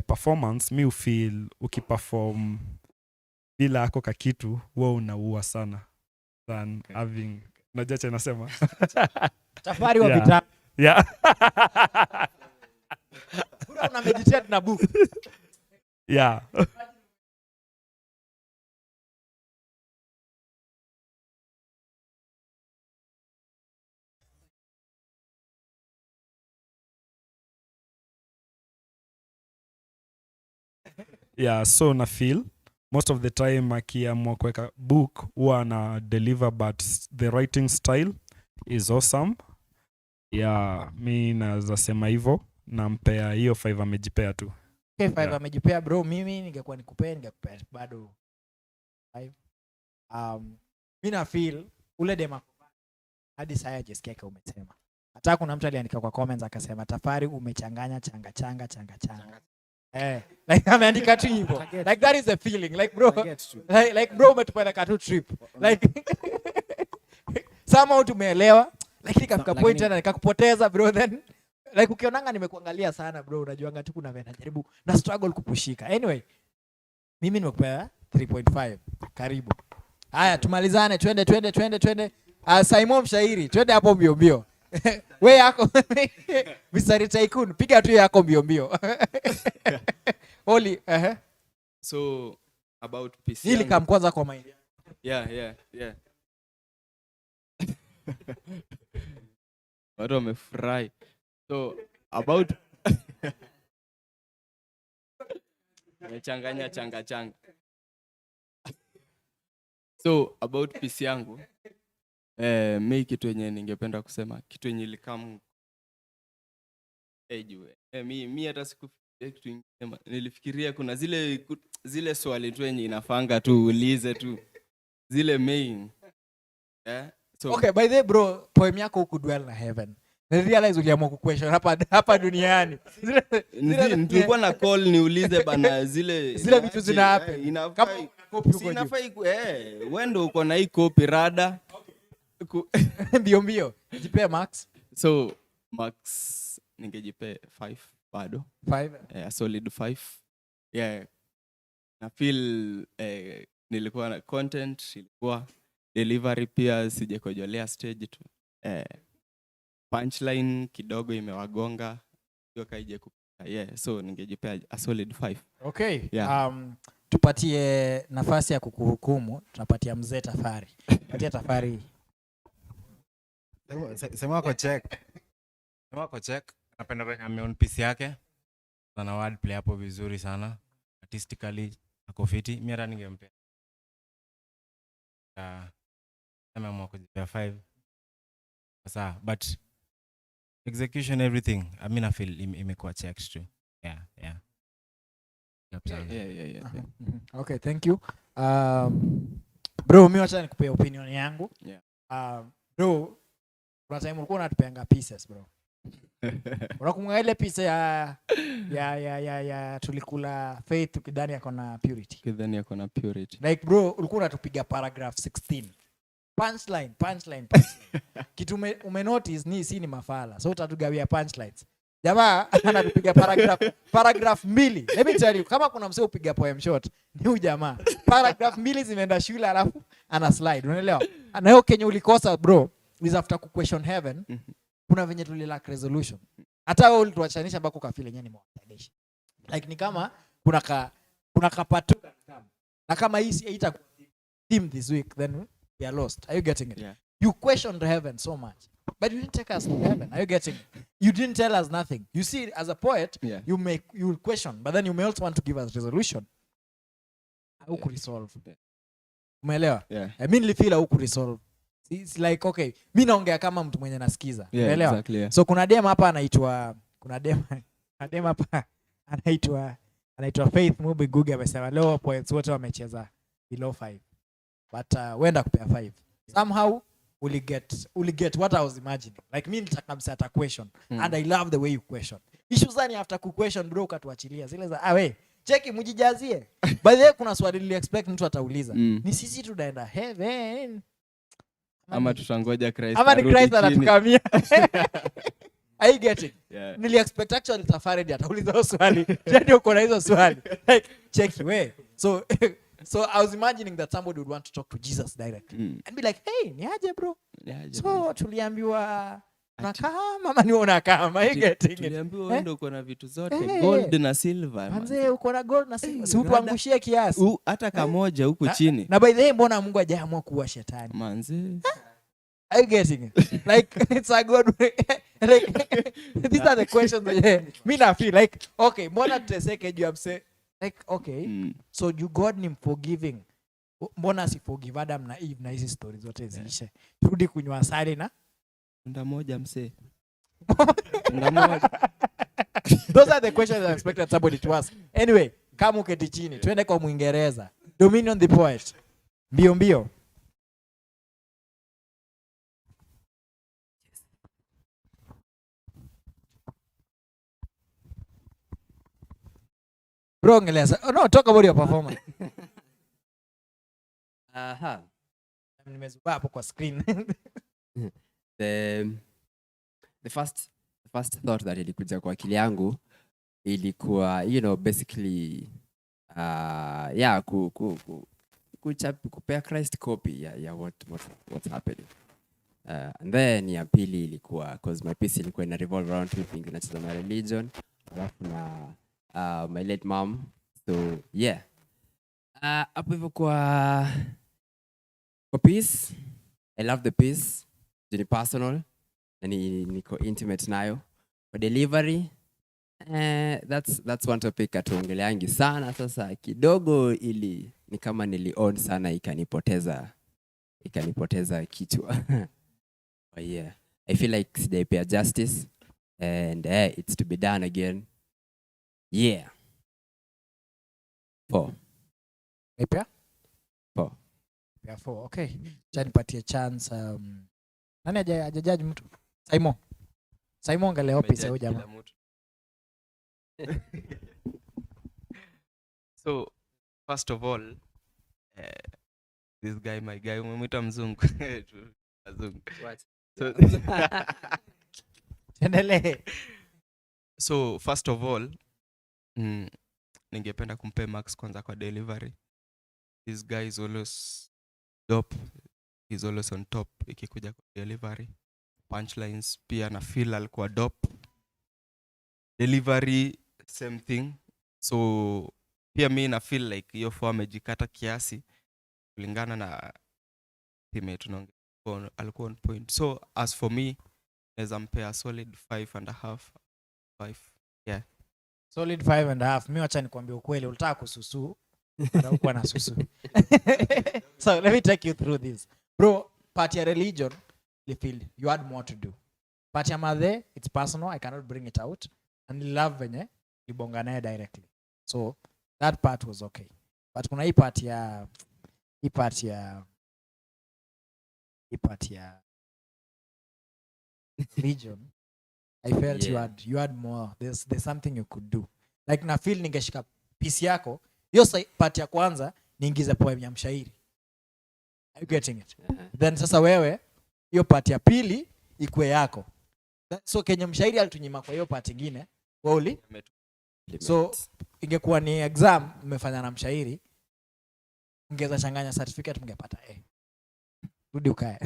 Performance mi ufeel ukiperform bila ako kakitu wewe unaua sana than having unajua cha nasema safari wa vita. Yeah. Bro una meditate na book. Yeah. Yeah, so na feel most of the time akiamua kuweka book huwa na deliver, but the writing style is awesome. Yeah, mi naweza sema hivyo, nampea hiyo 5 amejipea tu. Okay, 5 amejipea bro. Mimi ningekuwa ningekupea bado 5. Mimi na feel ule dema hadi saya jesikia umesema. Hata kuna mtu aliandika kwa comments akasema Tafari umechanganya changa. Like ameandika tu hivyo. Like that is the feeling. Like bro. Like bro umetupeleka tu trip. Like somehow tumeelewa. Like nikafika point tena nikakupoteza bro, then like ukionanga nimekuangalia sana bro, unajuanga tu kuna vena jaribu na struggle kupushika. Anyway, mimi nimekupea 3.5. Karibu. Haya tumalizane, twende. Simon Mshairi, twende hapo mbio. We yako Mr. Tycoon, piga tu yako mbio. Oli, So about PC. Hili kam kwanza kwa mind. Yeah. Watu wamefurahi. So about nimechanganya changa. So about PC yangu, mimi kitu yenye ningependa kusema, kitu yenye ilikam mimi hata sikufikiria kitu kingine. Nilifikiria kuna zile swali tu yenye inafanga tu ulize tu zile main. So, okay, by the way bro, poem yako huku dwell na heaven. realize uliamua kuquestion hapa duniani. Nilikuwa na call niulize bana zile vitu zina happen. Kama inafai wewe ndio uko na hii copy rada. Mbio. Jipe max. So max ningejipe 5 bado. 5. A solid 5. Yeah. Na feel nilikuwa na content, ilikuwa delivery pia sijakojolea stage tu. Punchline kidogo imewagonga hiyo kaije kupita. Yeah, so ningejipea a solid 5. Okay. Yeah. Tupatie nafasi ya kukuhukumu. Tunapatia mzee Tafari. Patia Tafari. Sema kwa check. Napenda venye ameon piece yake. Sana word play hapo vizuri sana. Artistically ako fiti. Mimi hata ningempea. Sema mwa kujipea 5. Sasa but execution everything I mean I feel imekuwa checked too. Yeah. Yeah. Okay, thank you. Bro, mimi wacha nikupe opinion yangu. Yeah. Bro, kuna time ulikuwa unatupeanga pieces bro. Unakumbuka ile piece ya tulikula Faith tukidhani yako na Purity. Kidhani yako na Purity. Like bro, ulikuwa unatupiga paragraph 16. Punchline. Kitu umenotice ni mafala. So utatugawia punchlines. Jamaa anatupiga paragraph 2. Let me tell you, kama kuna msee upiga poem short, ni huyu jamaa. Paragraph 2 zimeenda shule alafu ana slide. Unaelewa? Na hiyo Kenya ulikosa bro, is after ku question heaven. Kuna venye tulilack resolution. Hata wewe ulituachanisha mpaka ukafeel yenyewe ni mwatalisha. Like ni kama kuna kapatuka na kama hii haita theme this week, then we are lost. Are you getting it? Yeah. You questioned heaven so much, but you didn't take us to heaven. Are you getting it? You didn't tell us nothing. You see, as a poet, Yeah. you will question, but then you may also want to give us resolution. How could resolve? Umeelewa? Yeah. I mean, feel how could resolve. It's like, okay, mimi naongea kama mtu mwenye nasikiza. Yeah, Umeelewa? exactly, yeah. So kuna dem hapa anaitwa hapa anaitwa Faith Mubi Gugi amesema leo poets wote wamecheza below 5. But wenda kupea 5. Somehow will get what I was imagining. Like mimi nitaka msata question and I love the way you question. Issues zani after ku question bro ukatuachilia. Zile za we cheki mjijazie. By the way kuna swali nili expect mtu atauliza. Ni sisi tunaenda heaven ama tutangoja Christ. Ama ni Christ anatukamia. I get it. Yeah. Nili expect actually Tafari atauliza swali. Jadi uko na hizo swali. Like check we. So I was imagining that somebody would want to talk to Jesus directly and be like, "Hey, ni aje bro?" So tuliambiwa nakaa mama ni unakaa. I getting it. Tuliambiwa wewe ndio uko na vitu zote, gold na silver. Manze uko na gold na silver. Si utuangushie kiasi. Hata kamoja huko chini. Na by the way mbona Mungu hajaamua kuwa shetani? Manze. Are you getting it? Like it's a good way. Like these are the questions that me na feel like okay, mbona tuteseke juu amse like okay. So you God ni forgiving. Mbona si forgive Adam na Eve na hizi stories zote ziishe. Turudi kunywa asali na Nda moja mse. Nda moja. Those are the questions I expected somebody to ask. Anyway, kama uketi chini, twende kwa Mwingereza. Dominion the poet. Mbio. Bro, no, talk about your performance. Nimezuba hapo kwa screen. The first thought that ilikuja kwa akili yangu ilikuwa basically kupea Christ copy ya what's happening. And then ya pili ilikuwa cause my piece ilikuwa ina revolve around two things, nacheza na religion alafu na my late mom. So yeah, hapo hivyo kwa piece, I love the piece, ni personal na niko intimate nayo. For delivery, that's one topic atuongeleangi sana. Sasa kidogo ili ni kama niliown sana ikanipoteza kichwa. But yeah, I feel like sijaipea justice and it's to be done again. Yeah. 4. Ipea? 4. Ipea 4. Okay. Cha nipatie chance. Nani hajajaji mtu? Saimo. Simon angalia office ya huyu Umejudge jamaa. kila mtu. So first of all, this guy, my guy, umemwita mzungu. Mzungu. So, Endelee. so first of all, ningependa kumpe Max kwanza kwa delivery. This guy is always dope. He's always on top ikikuja kwa delivery. Punchlines pia na feel alikuwa dope. Delivery same thing. So pia mi na feel like hiyo flow amejikata kiasi kulingana na teammate tunaongea alikuwa on point. So as for me, naweza mpea solid 5.5. 5. Yeah. Solid 5.5. Mimi wacha nikwambie ukweli, ulitaka kususu. Na huko na susu. So let me take you through this. Bro, part ya religion, you feel you had more to do. Part ya madhe, it's personal, I cannot bring it out. And love venye, libonga naye directly. So that part was okay. But kuna hii part ya religion, I felt you had more. There's something you could do. Like na feel ningeshika piece yako, hiyo part ya kwanza niingize poem ya mshairi. Are you getting it? Then sasa wewe hiyo part ya pili ikue yako. So Kenya mshairi alitunyima kwa hiyo part nyingine, wewe so ingekuwa ni exam umefanya na mshairi, ungeza changanya certificate mngepata A. Rudi ukae.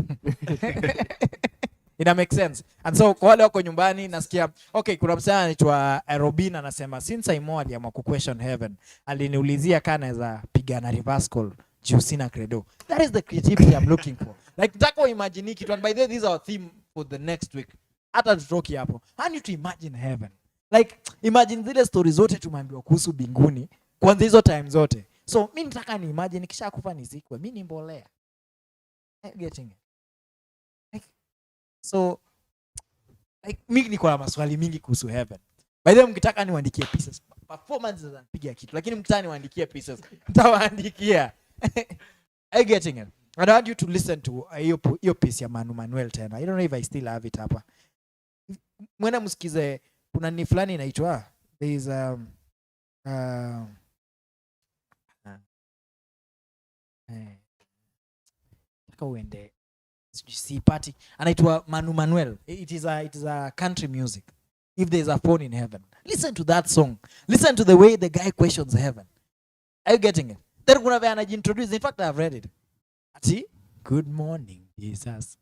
Ina make sense. And so kwa wale wako nyumbani nasikia okay, kuna msana anaitwa Robin anasema since Imo aliamua ku question heaven, aliniulizia kana naweza piga na reverse call juu sina credo. That is the creativity I'm looking for. Like tako imagine kitu, and by the way this is our theme for the next week. Hata tutoki hapo. I need to imagine heaven. Like imagine zile stories zote tumeambiwa kuhusu binguni kwanza hizo time zote. So mimi nataka ni imagine kisha kufa nizikwe, mimi ni mbolea. Getting it. Like, so like mimi niko na maswali mingi kuhusu heaven. By the way mkitaka niwaandikie pieces. Performances zanapiga kitu, lakini mkitaka niwaandikie pieces nitawaandikia. I getting it. And I want you to listen to hiyo piece ya Manu Manuel tena. I don't know if I still have it hapa. Mwena msikize kuna ni fulani inaitwa there is uende see party anaitwa Manu Manuel. It is a country music. If there is a phone in heaven, listen to that song. Listen to the way the guy questions heaven. Are you getting it? Then kuna vile anajiintroduce. In fact, I have read it. Ati, good morning Jesus.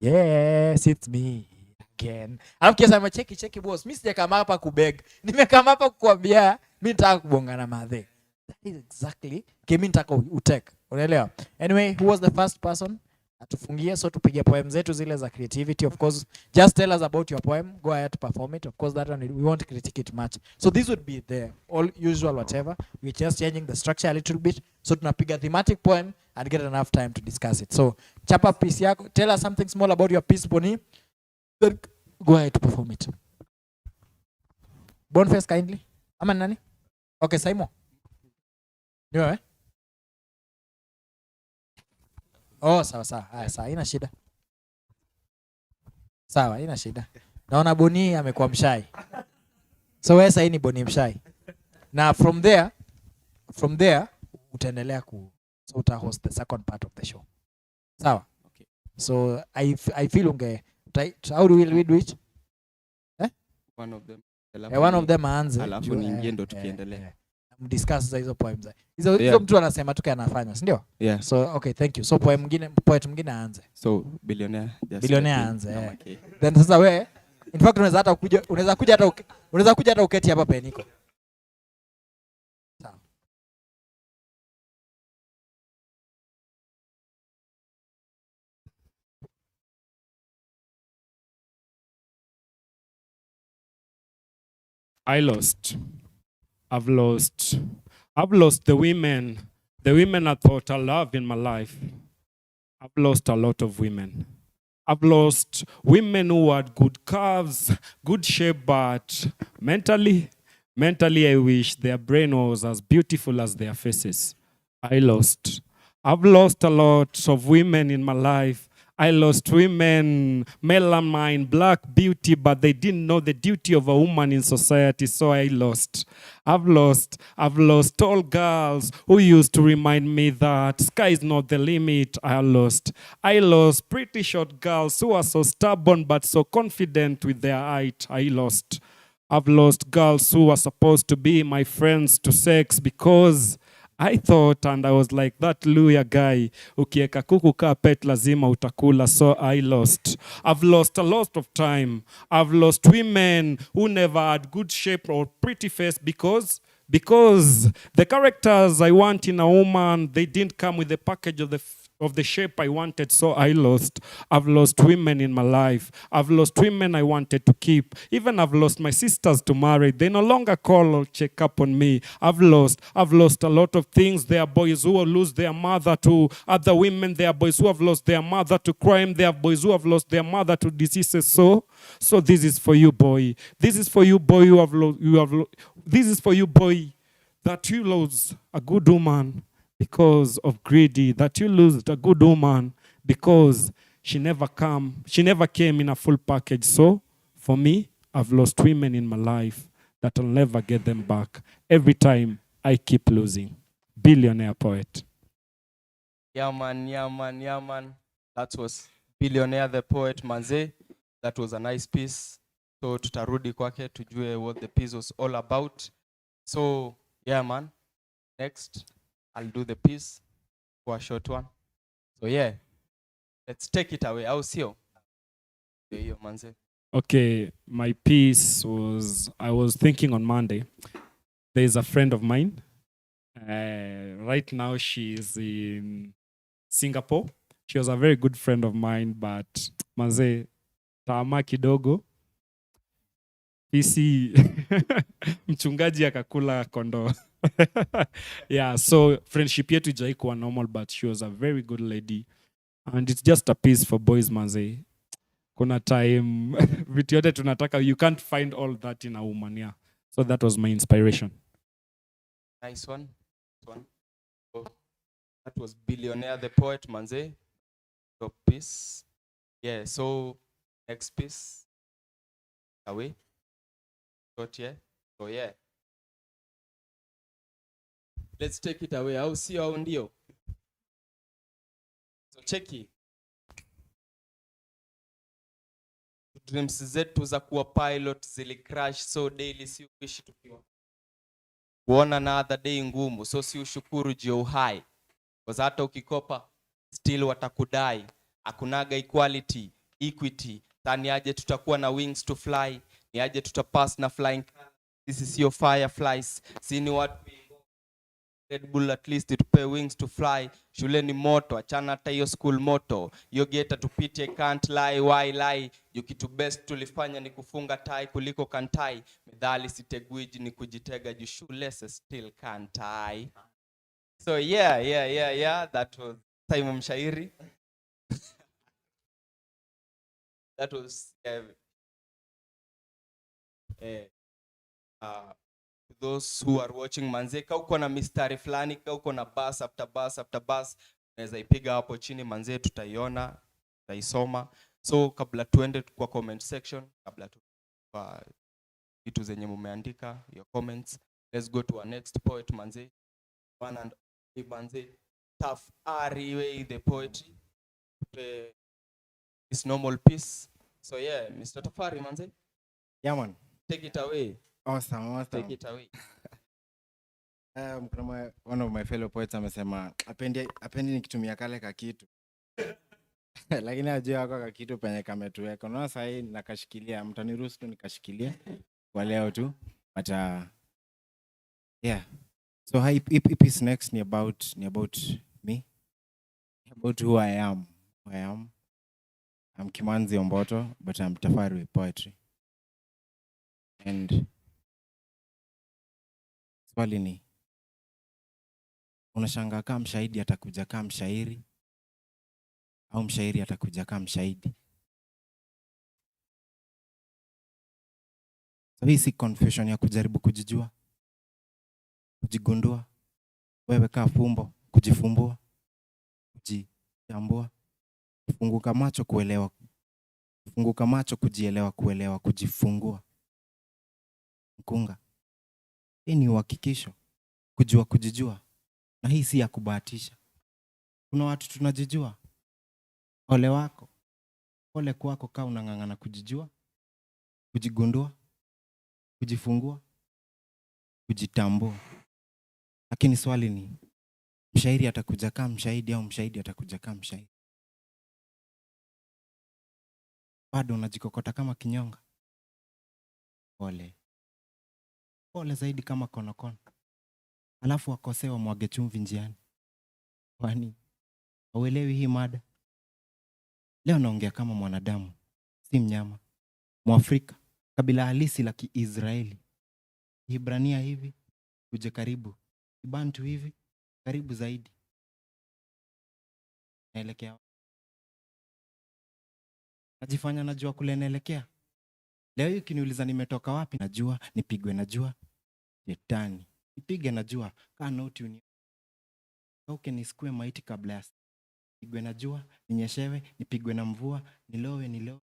Yes, it's me again. Alafu kiasa cheki boss. Mimi sijakama hapa kubeg. Nimekama hapa kukuambia mimi nataka kubonga na madhe. That is exactly mimi nataka utake. Unaelewa? Anyway, who was the first person atufungie? So tupige poem zetu zile za creativity. Of course, just tell us about your poem. Go ahead to perform it. Of course, that one we won't critique it much. So this would be the all usual whatever. We're just changing the structure a little bit. So tunapiga thematic poem and get enough time to discuss it. So chapa piece yako. Tell us something small about your piece, Boni. Then go ahead to perform it. Boniface kindly. Ama nani? Okay, Simon. You know, eh? Oh, sawa. Haya, sawa, haina shida. Sawa, haina shida. Naona Boni amekuwa mshai. So wewe sasa ni Boni mshai. Na from there utaendelea so uta host the second part of the show. Sawa? Okay. So I feel how do we do it? One of them. One of them aanze. Alafu niingie ndo tukiendelea. Discuss hizo poems. Hizo mtu anasema tu anafanya, si ndio? Yeah. So okay, thank you. So poet mwingine aanze. So billionaire Aanze. Okay. Then sasa wewe in fact unaweza kuja hata uketi hapa peniko. Sawa. I've lost the women I thought I loved in my life. I've lost a lot of women. I've lost women who had good curves, good shape, but mentally I wish their brain was as beautiful as their faces. I've lost a lot of women in my life. I lost women, melamine, black beauty, but they didn't know the duty of a woman in society, so I lost. I've lost tall girls who used to remind me that sky is not the limit. I lost pretty short girls who are so stubborn but so confident with their height. I've lost girls who were supposed to be my friends to sex because I thought, and I was like, that Luya guy, ukieka kuku ka pet lazima utakula, so I lost. I've lost a lot of time. I've lost women who never had good shape or pretty face because the characters I want in a woman, they didn't come with the package of the shape I wanted, so I lost. I've lost women in my life. I've lost women I wanted to keep. Even I've lost my sisters to marry. They no longer call or check up on me. I've lost a lot of things. There are boys who will lose their mother to other women. There are boys who have lost their mother to crime. There are boys who have lost their mother to diseases. So this is for you, boy. This is for you, boy. This is for you, boy, that you lose a good woman because of greedy, that you lose a good woman because she never came in a full package. So for me, I've lost women in my life that I'll never get them back. Every time I keep losing. Billionaire poet. Yeah man. That was Billionaire the Poet manze. That was a nice piece. So tutarudi kwake tujue what the piece was all about. So yeah man, next I'll do the piece for a short one. So yeah, let's take it away. Au sio? Hiyo manze. Okay, my piece was, I was thinking on Monday, there's a friend of mine. Right now she's in Singapore. She was a very good friend of mine, but manze, taama kidogo. Isi mchungaji akakula kondoo. Yeah, so friendship yetu ijaikuwa normal, but she was a very good lady. And it's just a piece for boys manze. Kuna time vitu yote tunataka, you can't find all that in a woman. Yeah. So that was my inspiration. Nice one. So that was Billionaire the Poet manze. Top piece. Yeah, so next piece. Away. Got yeah. So yeah. Let's take it away. Au sio au ndio? So cheki. Dreams zetu za kuwa pilot zilicrash, so daily si uishi tukiwa kuona another day ngumu, so si ushukuru juu uhai, kwa hata ukikopa still watakudai. Akunaga equality, equity, tani aje tutakuwa na wings to fly, ni aje tutapass na flying. This is your fireflies, sini watu Red Bull at least itupe wings to fly. Shule ni moto, achana hata hiyo school moto. Yo geta tupite can't lie, why lie? Yukitu best tulifanya ni kufunga tai kuliko kantai. Medali sitegwiji ni kujitega juu shule still can't tie. So yeah, that was time mshairi. That was those who are watching manze, ka uko na mistari fulani, ka uko na bus after bus, unaweza ipiga hapo chini manze, tutaiona, tutaisoma. So kabla tuende kwa comment section, kabla tu kwa vitu zenye mumeandika your comments, let's go to our next poet manze, one and only manze, Tough Ari the poetry, this normal piece. So yeah, Mr. Tafari manze, Yeah man. take it away. Awesome. Take it away. One of my fellow poets amesema apendi nikitumia kale kakitu. Lakini ajua yako kakitu penye kametuweka. Unaona sasa hii nakashikilia, mtaniruhusu tu nikashikilia kwa leo tu. But yeah. So high piece next ni about me. About who I am. I'm Kimanzi Omboto, but I'm Tafari with poetry. And swali ni, unashangaa kama mshahidi atakuja kama mshairi au mshairi atakuja kama mshahidi? So hii si confusion ya kujaribu kujijua, kujigundua, wewe kaa fumbo, kujifumbua, kujitambua. Funguka macho kuelewa. Funguka macho kujielewa, kuelewa, kujifungua. Mkunga. Hii ni uhakikisho. Kujua kujijua. Na hii si ya kubahatisha. Kuna watu tunajijua. Ole wako. Ole kwako kama unang'ang'ana kujijua, kujigundua, kujifungua, kujitambua. Lakini swali ni, mshairi atakuja kama mshahidi au mshahidi atakuja kama mshairi? Bado unajikokota kama kinyonga? Pole. Pole zaidi kama konokono. Alafu wakosewa mwage chumvi njiani. Kwani hauelewi hii mada? Leo naongea kama mwanadamu, si mnyama. Mwafrika, kabila halisi la Kiisraeli. Hibrania hivi, uje karibu. Kibantu hivi, karibu zaidi. Naelekea. Najifanya najua kule naelekea. Leo hii ukiniuliza nimetoka wapi, najua, nipigwe najua. Shetani, nipige najua, kaa noti uni. Kauke nisikue maiti kabla ya. Nipigwe najua, ninyeshewe, nipigwe na mvua, nilowe.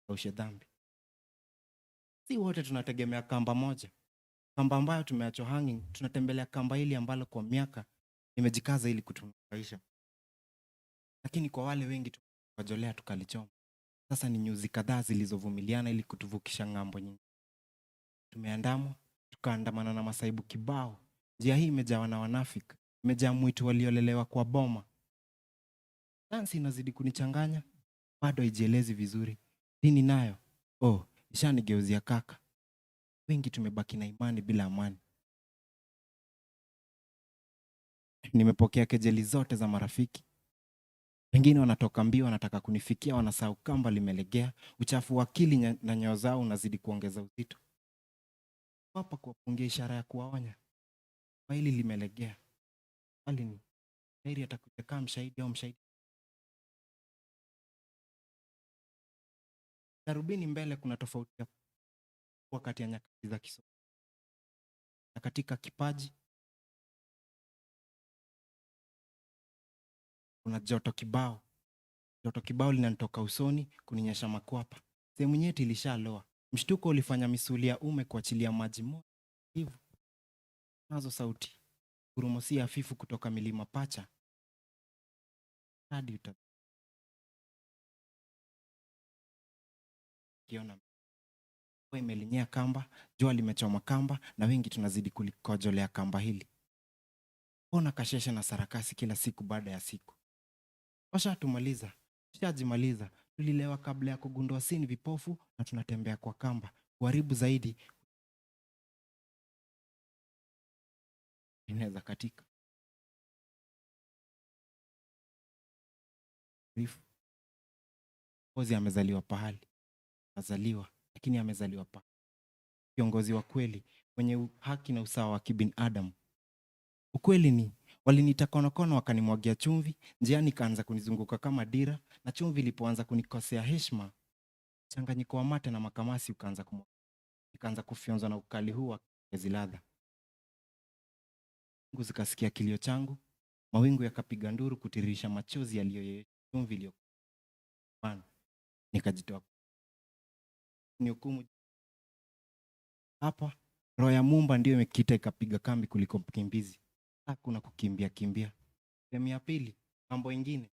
Ushe dhambi. Si wote tunategemea kamba moja. Kamba ambayo tumeachwa hanging, tunatembelea kamba hili ambalo kwa miaka imejikaza ili kutunufaisha. Lakini kwa wale wengi tukajolea tukalichoma. Sasa ni nyuzi kadhaa zilizovumiliana ili kutuvukisha ng'ambo nyingi. Tumeandamwa, tukaandamana na masaibu kibao. Njia hii imejawa na wanafiki, imejaa mwitu waliolelewa kwa boma. Dansi inazidi kunichanganya, bado haijielezi vizuri. Dini nayo, ishanigeuzia kaka. Wengi tumebaki na imani bila amani. Nimepokea kejeli zote za marafiki. Wengine wanatoka mbio, wanataka kunifikia, wanasahau kamba limelegea. Uchafu wa akili na nyoyo zao unazidi kuongeza uzito. Hapa kuwapungia ishara ya kuwaonya. Hili limelegea. Bali ni heri atakuja kama mshahidi au mshahidi. Darubini mbele kuna tofauti ya wakati ya nyakati za kisomo. Na katika kipaji kuna joto kibao. Joto kibao linanitoka usoni kuninyesha makwapa. Sehemu nyeti ilishaloa. Mshtuko ulifanya misuli ya ume kuachilia maji moto. Hivyo nazo sauti. Ngurumo si hafifu kutoka milima pacha. Hadi utakiona. Kwa imelinyea kamba, jua limechoma kamba na wengi tunazidi kulikojolea kamba hili. Ona kashesha na sarakasi kila siku baada ya siku. Washatumaliza, tushajimaliza, tulilewa kabla ya kugundua sisi ni vipofu na tunatembea kwa kamba. Kuharibu zaidi inaweza katika. Kiongozi amezaliwa pahali. Azaliwa, lakini amezaliwa pahali. Kiongozi wa kweli, mwenye haki na usawa wa kibinadamu. Ukweli ni walinita konokono wakanimwagia chumvi, njiani kaanza kunizunguka kama dira, na chumvi ilipoanza kunikosea heshima, changanyiko wa mate na makamasi nikaanza kufyonzwa na ukali huu wa ladha. Mungu zikasikia kilio changu, mawingu yakapiga nduru kutiririsha machozi yaliyoyeyesha chumvi iliyokuwa. Nikajitoa. Ni hukumu. Hapa roho ya Muumba ndio imekita ikapiga kambi kuliko mkimbizi. Hakuna kukimbia. Sehemu ya pili, mambo mengine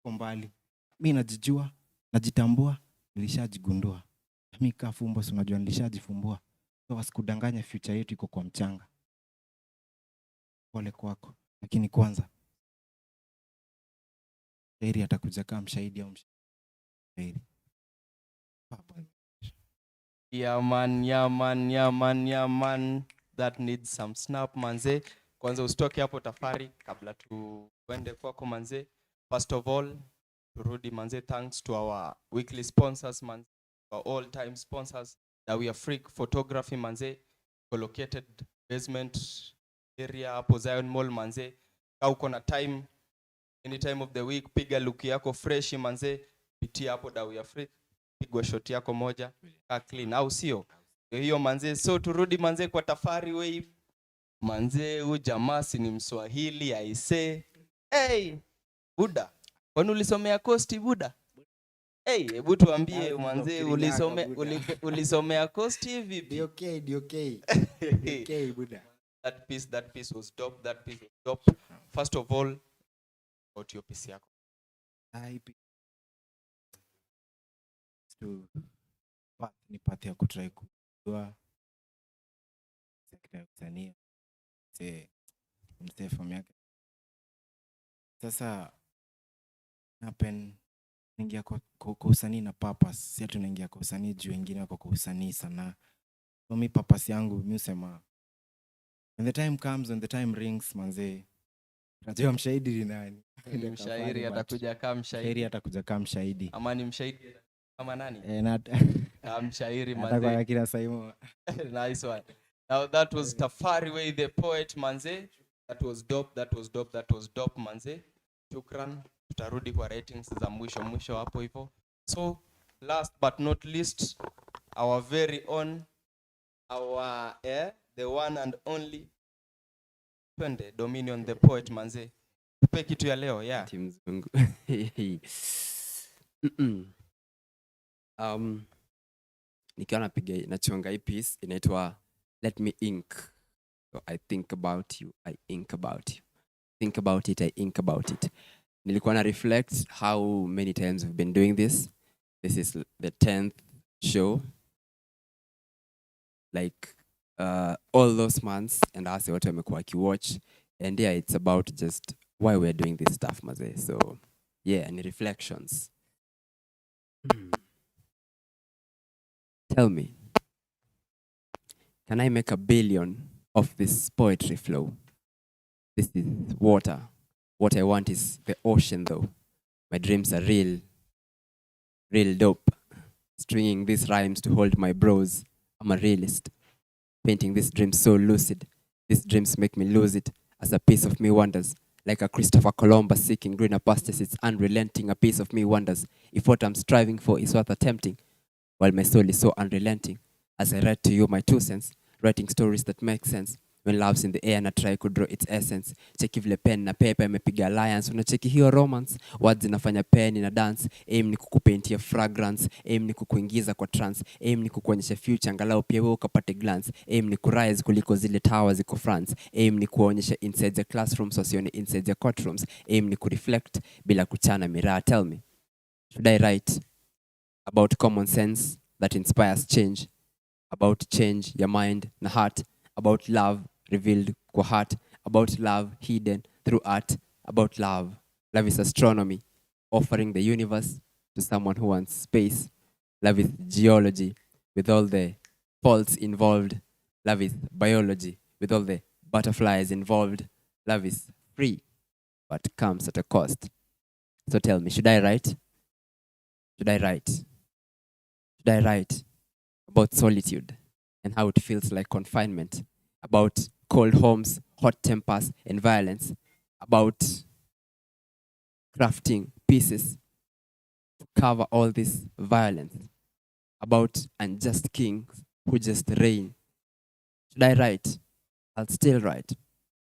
kwa mbali. Mimi najijua, najitambua, nilishajigundua. Mimi kafumbo unajua nilishajifumbua. So wasikudanganya future yetu iko kwa mchanga. Pole kwako, lakini kwanza heri atakuja kama mshahidi au mshahidi. Yeah man, that needs some snap manze. Kwanza usitoke hapo tafari kabla tuende kwako manze. First of all, turudi manze, thanks to our weekly sponsors manze, our all time sponsors, that we are Freak Photography manze, located basement area hapo Zion Mall manze. Kama uko na time, any time of the week, piga look yako fresh manze, pitia hapo da we are Freak, pigwa shot yako moja, clean au sio? Hiyo manze. So turudi manze kwa tafari wave manze huyu jamaa si ni Mswahili aise. Hey, Buda. Kwani ulisomea Coast Buda? Hey, hebu tuambie manze ulisomea Coast vipi? Okay, Buddha. That piece was dope. That piece was dope. First of all, about your piece yako. Ni path ya kutry kujua sekta ya usanii mstefo yake. Sasa napen ningia kwa usanii na purpose. Si tunaingia kwa usanii juu wengine wako kwa usanii sana. So mi purpose yangu mimi husema when the time comes, when the time rings, manze najua mshahidi ni nani. Mshairi atakuja kama mshairi. Mshairi atakuja kama mshahidi. Ama ni mshahidi kama nani? Kama mshairi manze. Atakuwa kila Saimo. Nice one. Now that was Tafari Way the poet manze. That was dope manze. Shukran. Tutarudi kwa ratings za mwisho hapo hivyo. So last but not least, our very own, the one and only twende Dominion the poet manze. Tupe kitu ya leo, yeah. Timzungu. Nikiwa nachonga hii piece inaitwa Let Me Ink. So I think about you, I ink about you. Think about it, I ink about it. Nilikuwa na reflect how many times we've been doing this. This is the 10th show. Like all those months, and I say what wamekuwa watch, and yeah, it's about just why we're doing this stuff, maze. So yeah, any reflections? Tell me, can I make 1 billion of this poetry flow? This is water. What I want is the ocean though. My dreams are real dope. Stringing these rhymes to hold my bros. I'm a realist. Painting this dream so lucid. These dreams make me lose it as a piece of me wonders. Like a Christopher Columbus seeking greener pastures, it's unrelenting. A piece of me wonders if what I'm striving for is worth attempting. While my soul is so unrelenting. As I write to you my 2 cents, writing stories that make sense. When love's in the air and I try to draw its essence. Cheki vile pen na paper imepiga alliance. Unacheki hiyo romance. Words inafanya pen ina dance. Aim ni kukupaintia fragrance. Aim ni kukuingiza kwa trance. Aim ni kukuonyesha future angalau pia wewe ukapate glance. Aim ni kurise kuliko zile towers ziko France. Aim ni kuonyesha inside the classrooms wasione inside the courtrooms. Aim ni kureflect bila kuchana miraa. Tell me, should I write about common sense that inspires change? About change your mind na heart? About love revealed kwa heart, about love hidden through art, about love. Love is astronomy, offering the universe to someone who wants space. Love is geology, with all the faults involved. Love is biology, with all the butterflies involved. Love is free, but comes at a cost. So tell me, should I write? Should I write? Should I write about solitude and how it feels like confinement? About cold homes, hot tempers, and violence. About crafting pieces to cover all this violence. About unjust kings who just reign. Should I write? I'll still write.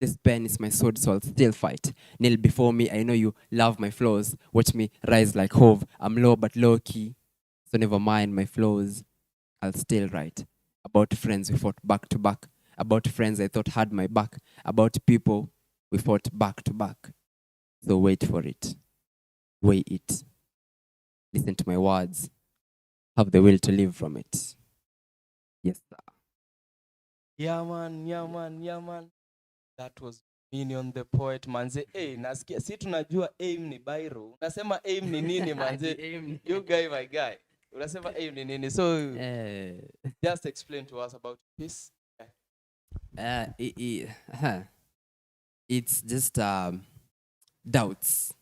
This pen is my sword, so I'll still fight. Kneel before me, I know you love my flaws. Watch me rise like Hove. I'm low but low key, so never mind my flaws. I'll still write. About friends we fought back to back. About friends I thought had my back. About people we fought back to back. So wait for it. Weigh it. Listen to my words. Have the will to live from it. Yes, sir. Yeah, man. That was Minion the poet, manze. Hey, nasikia si tunajua aim ni Bairo. Unasema aim ni nini, manze? You guy, my guy. Unasema aim ni nini? So, just explain to us about this. It's just doubts.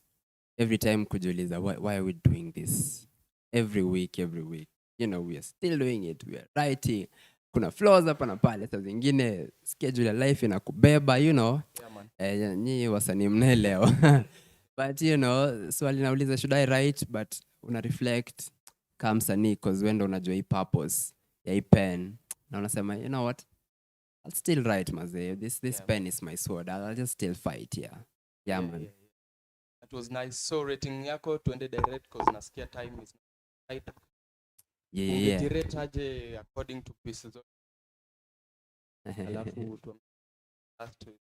Every time kujuliza, why are we doing this? Every week. You know, we are still doing it. We are writing. Kuna flaws hapa na pale. Saa zingine schedule ya life inakubeba, you know. Yeah, man. Nyi wasanii mnaelewa. But you know, swali nauliza, should I write? But una reflect kama msanii, because wewe ndo unajua hii purpose ya hii pen. Na unasema, you know what? I'll still write, Maze. This pen is my sword. I'll just still fight, yeah, man. That was nice. So rating yako tuende direct cause nasikia time is tight. Yeah. Ungejirate aje according to pieces of alafu tu last week.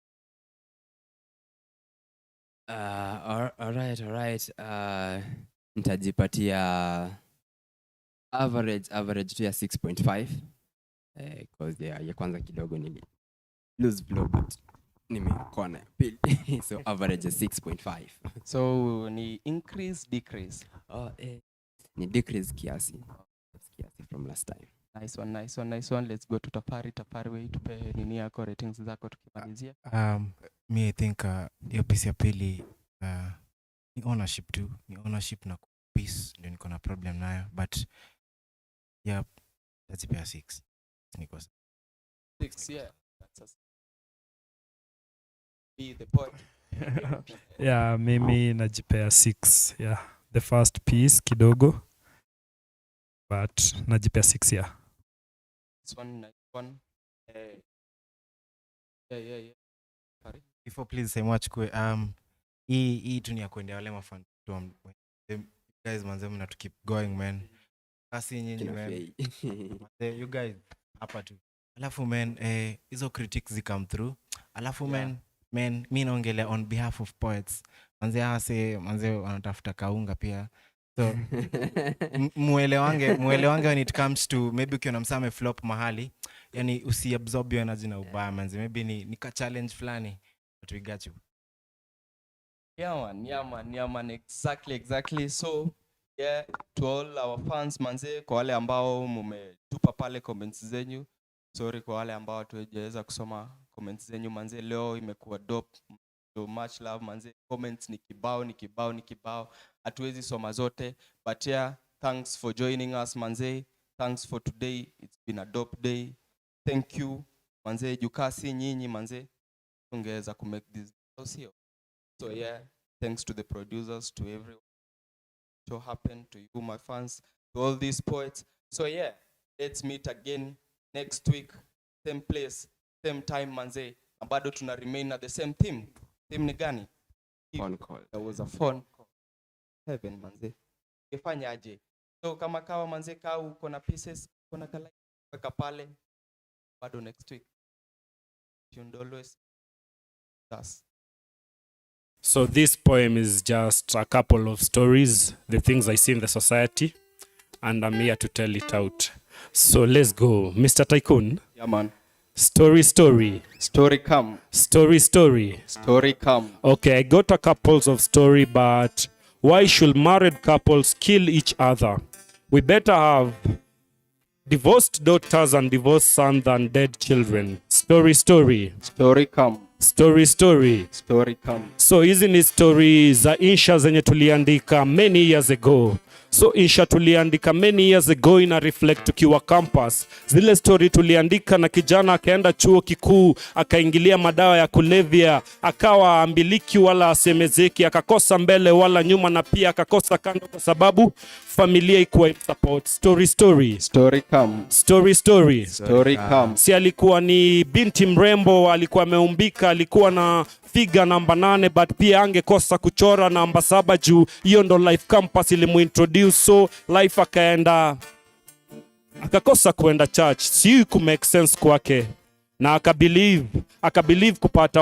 All right. Nitajipatia average tu ya 6.5. Cause ya kwanza kidogo nili lose flow but nimekona ya pili. So average is 6.5. So ni increase decrease. Ni decrease kiasi from last time. Nice one. Let's go to Tafari way tupe nini yako ratings zako tukimalizia. Me I think hiyo piece ya pili ni ownership tu, ni ownership na peace ndio niko na problem nayo, but yeah, that's a 6. Niko 6, yeah. That's be the point. Yeah, mimi najipea 6. Yeah, the first piece kidogo, but najipea 6, yeah. This one. Yeah. before please say much kwe hii tu ni ya kuendea wale mafan tu guys manze mna to keep going man. Kasi nyinyi man. You guys hapa tu. Alafu man hizo critics zikam through. Alafu man mimi naongelea on behalf of poets. Manze wanatafuta kaunga pia. So muelewange when it comes to maybe ukiona msame flop mahali, yani usiabsorb hiyo energy na ubaya manze. Maybe ni ka challenge fulani, but we got you. Yeah man, exactly. So yeah, to all our fans manze, kwa wale ambao mumetupa pale comments zenyu, sorry kwa wale ambao tuwejeza kusoma comments zenyu manze, leo imekuwa dope. So much love manze, comments ni kibao, hatuwezi soma zote, but yeah, thanks for joining us manze, thanks for today, it's been a dope day. Thank you manze, jukasi nyinyi manze ungeweza ku make this video. So yeah, thanks to the producers, to everyone show happen, to you my fans, to all these poets. So yeah, let's meet again next week, same place, same time manze, na bado tuna remain at the same theme. Theme ni gani? Phone call. There was a phone call. Heaven manze. Kifanya aje? So kama kawa manze kau uko na pieces, uko na kala weka pale. Bado next week. Tuned always. That's So this poem is just a couple of stories, the things I see in the society, and I'm here to tell it out. So let's go. Mr. Tycoon. yeah man. Story. Story come. Story come. Okay, I got a couples of story, but why should married couples kill each other? We better have divorced daughters and divorced sons than dead children. Story. Story come. Story come. So hizi ni story za insha zenye tuliandika many years ago. So insha tuliandika many years ago ina reflect tukiwa campus. Zile story tuliandika na kijana akaenda chuo kikuu, akaingilia madawa ya kulevya, akawa ambiliki wala asemezeki, akakosa mbele wala nyuma, na pia akakosa kando kwa sababu familia ikuwa in support. Story come. Si alikuwa ni binti mrembo, alikuwa ameumbika, alikuwa na figa namba 8, but pia angekosa kuchora namba 7 juu hiyo ndo life campus ilimuintroduce. So life akakosa kuenda church, si ku make sense kwake, na akabelieve kupata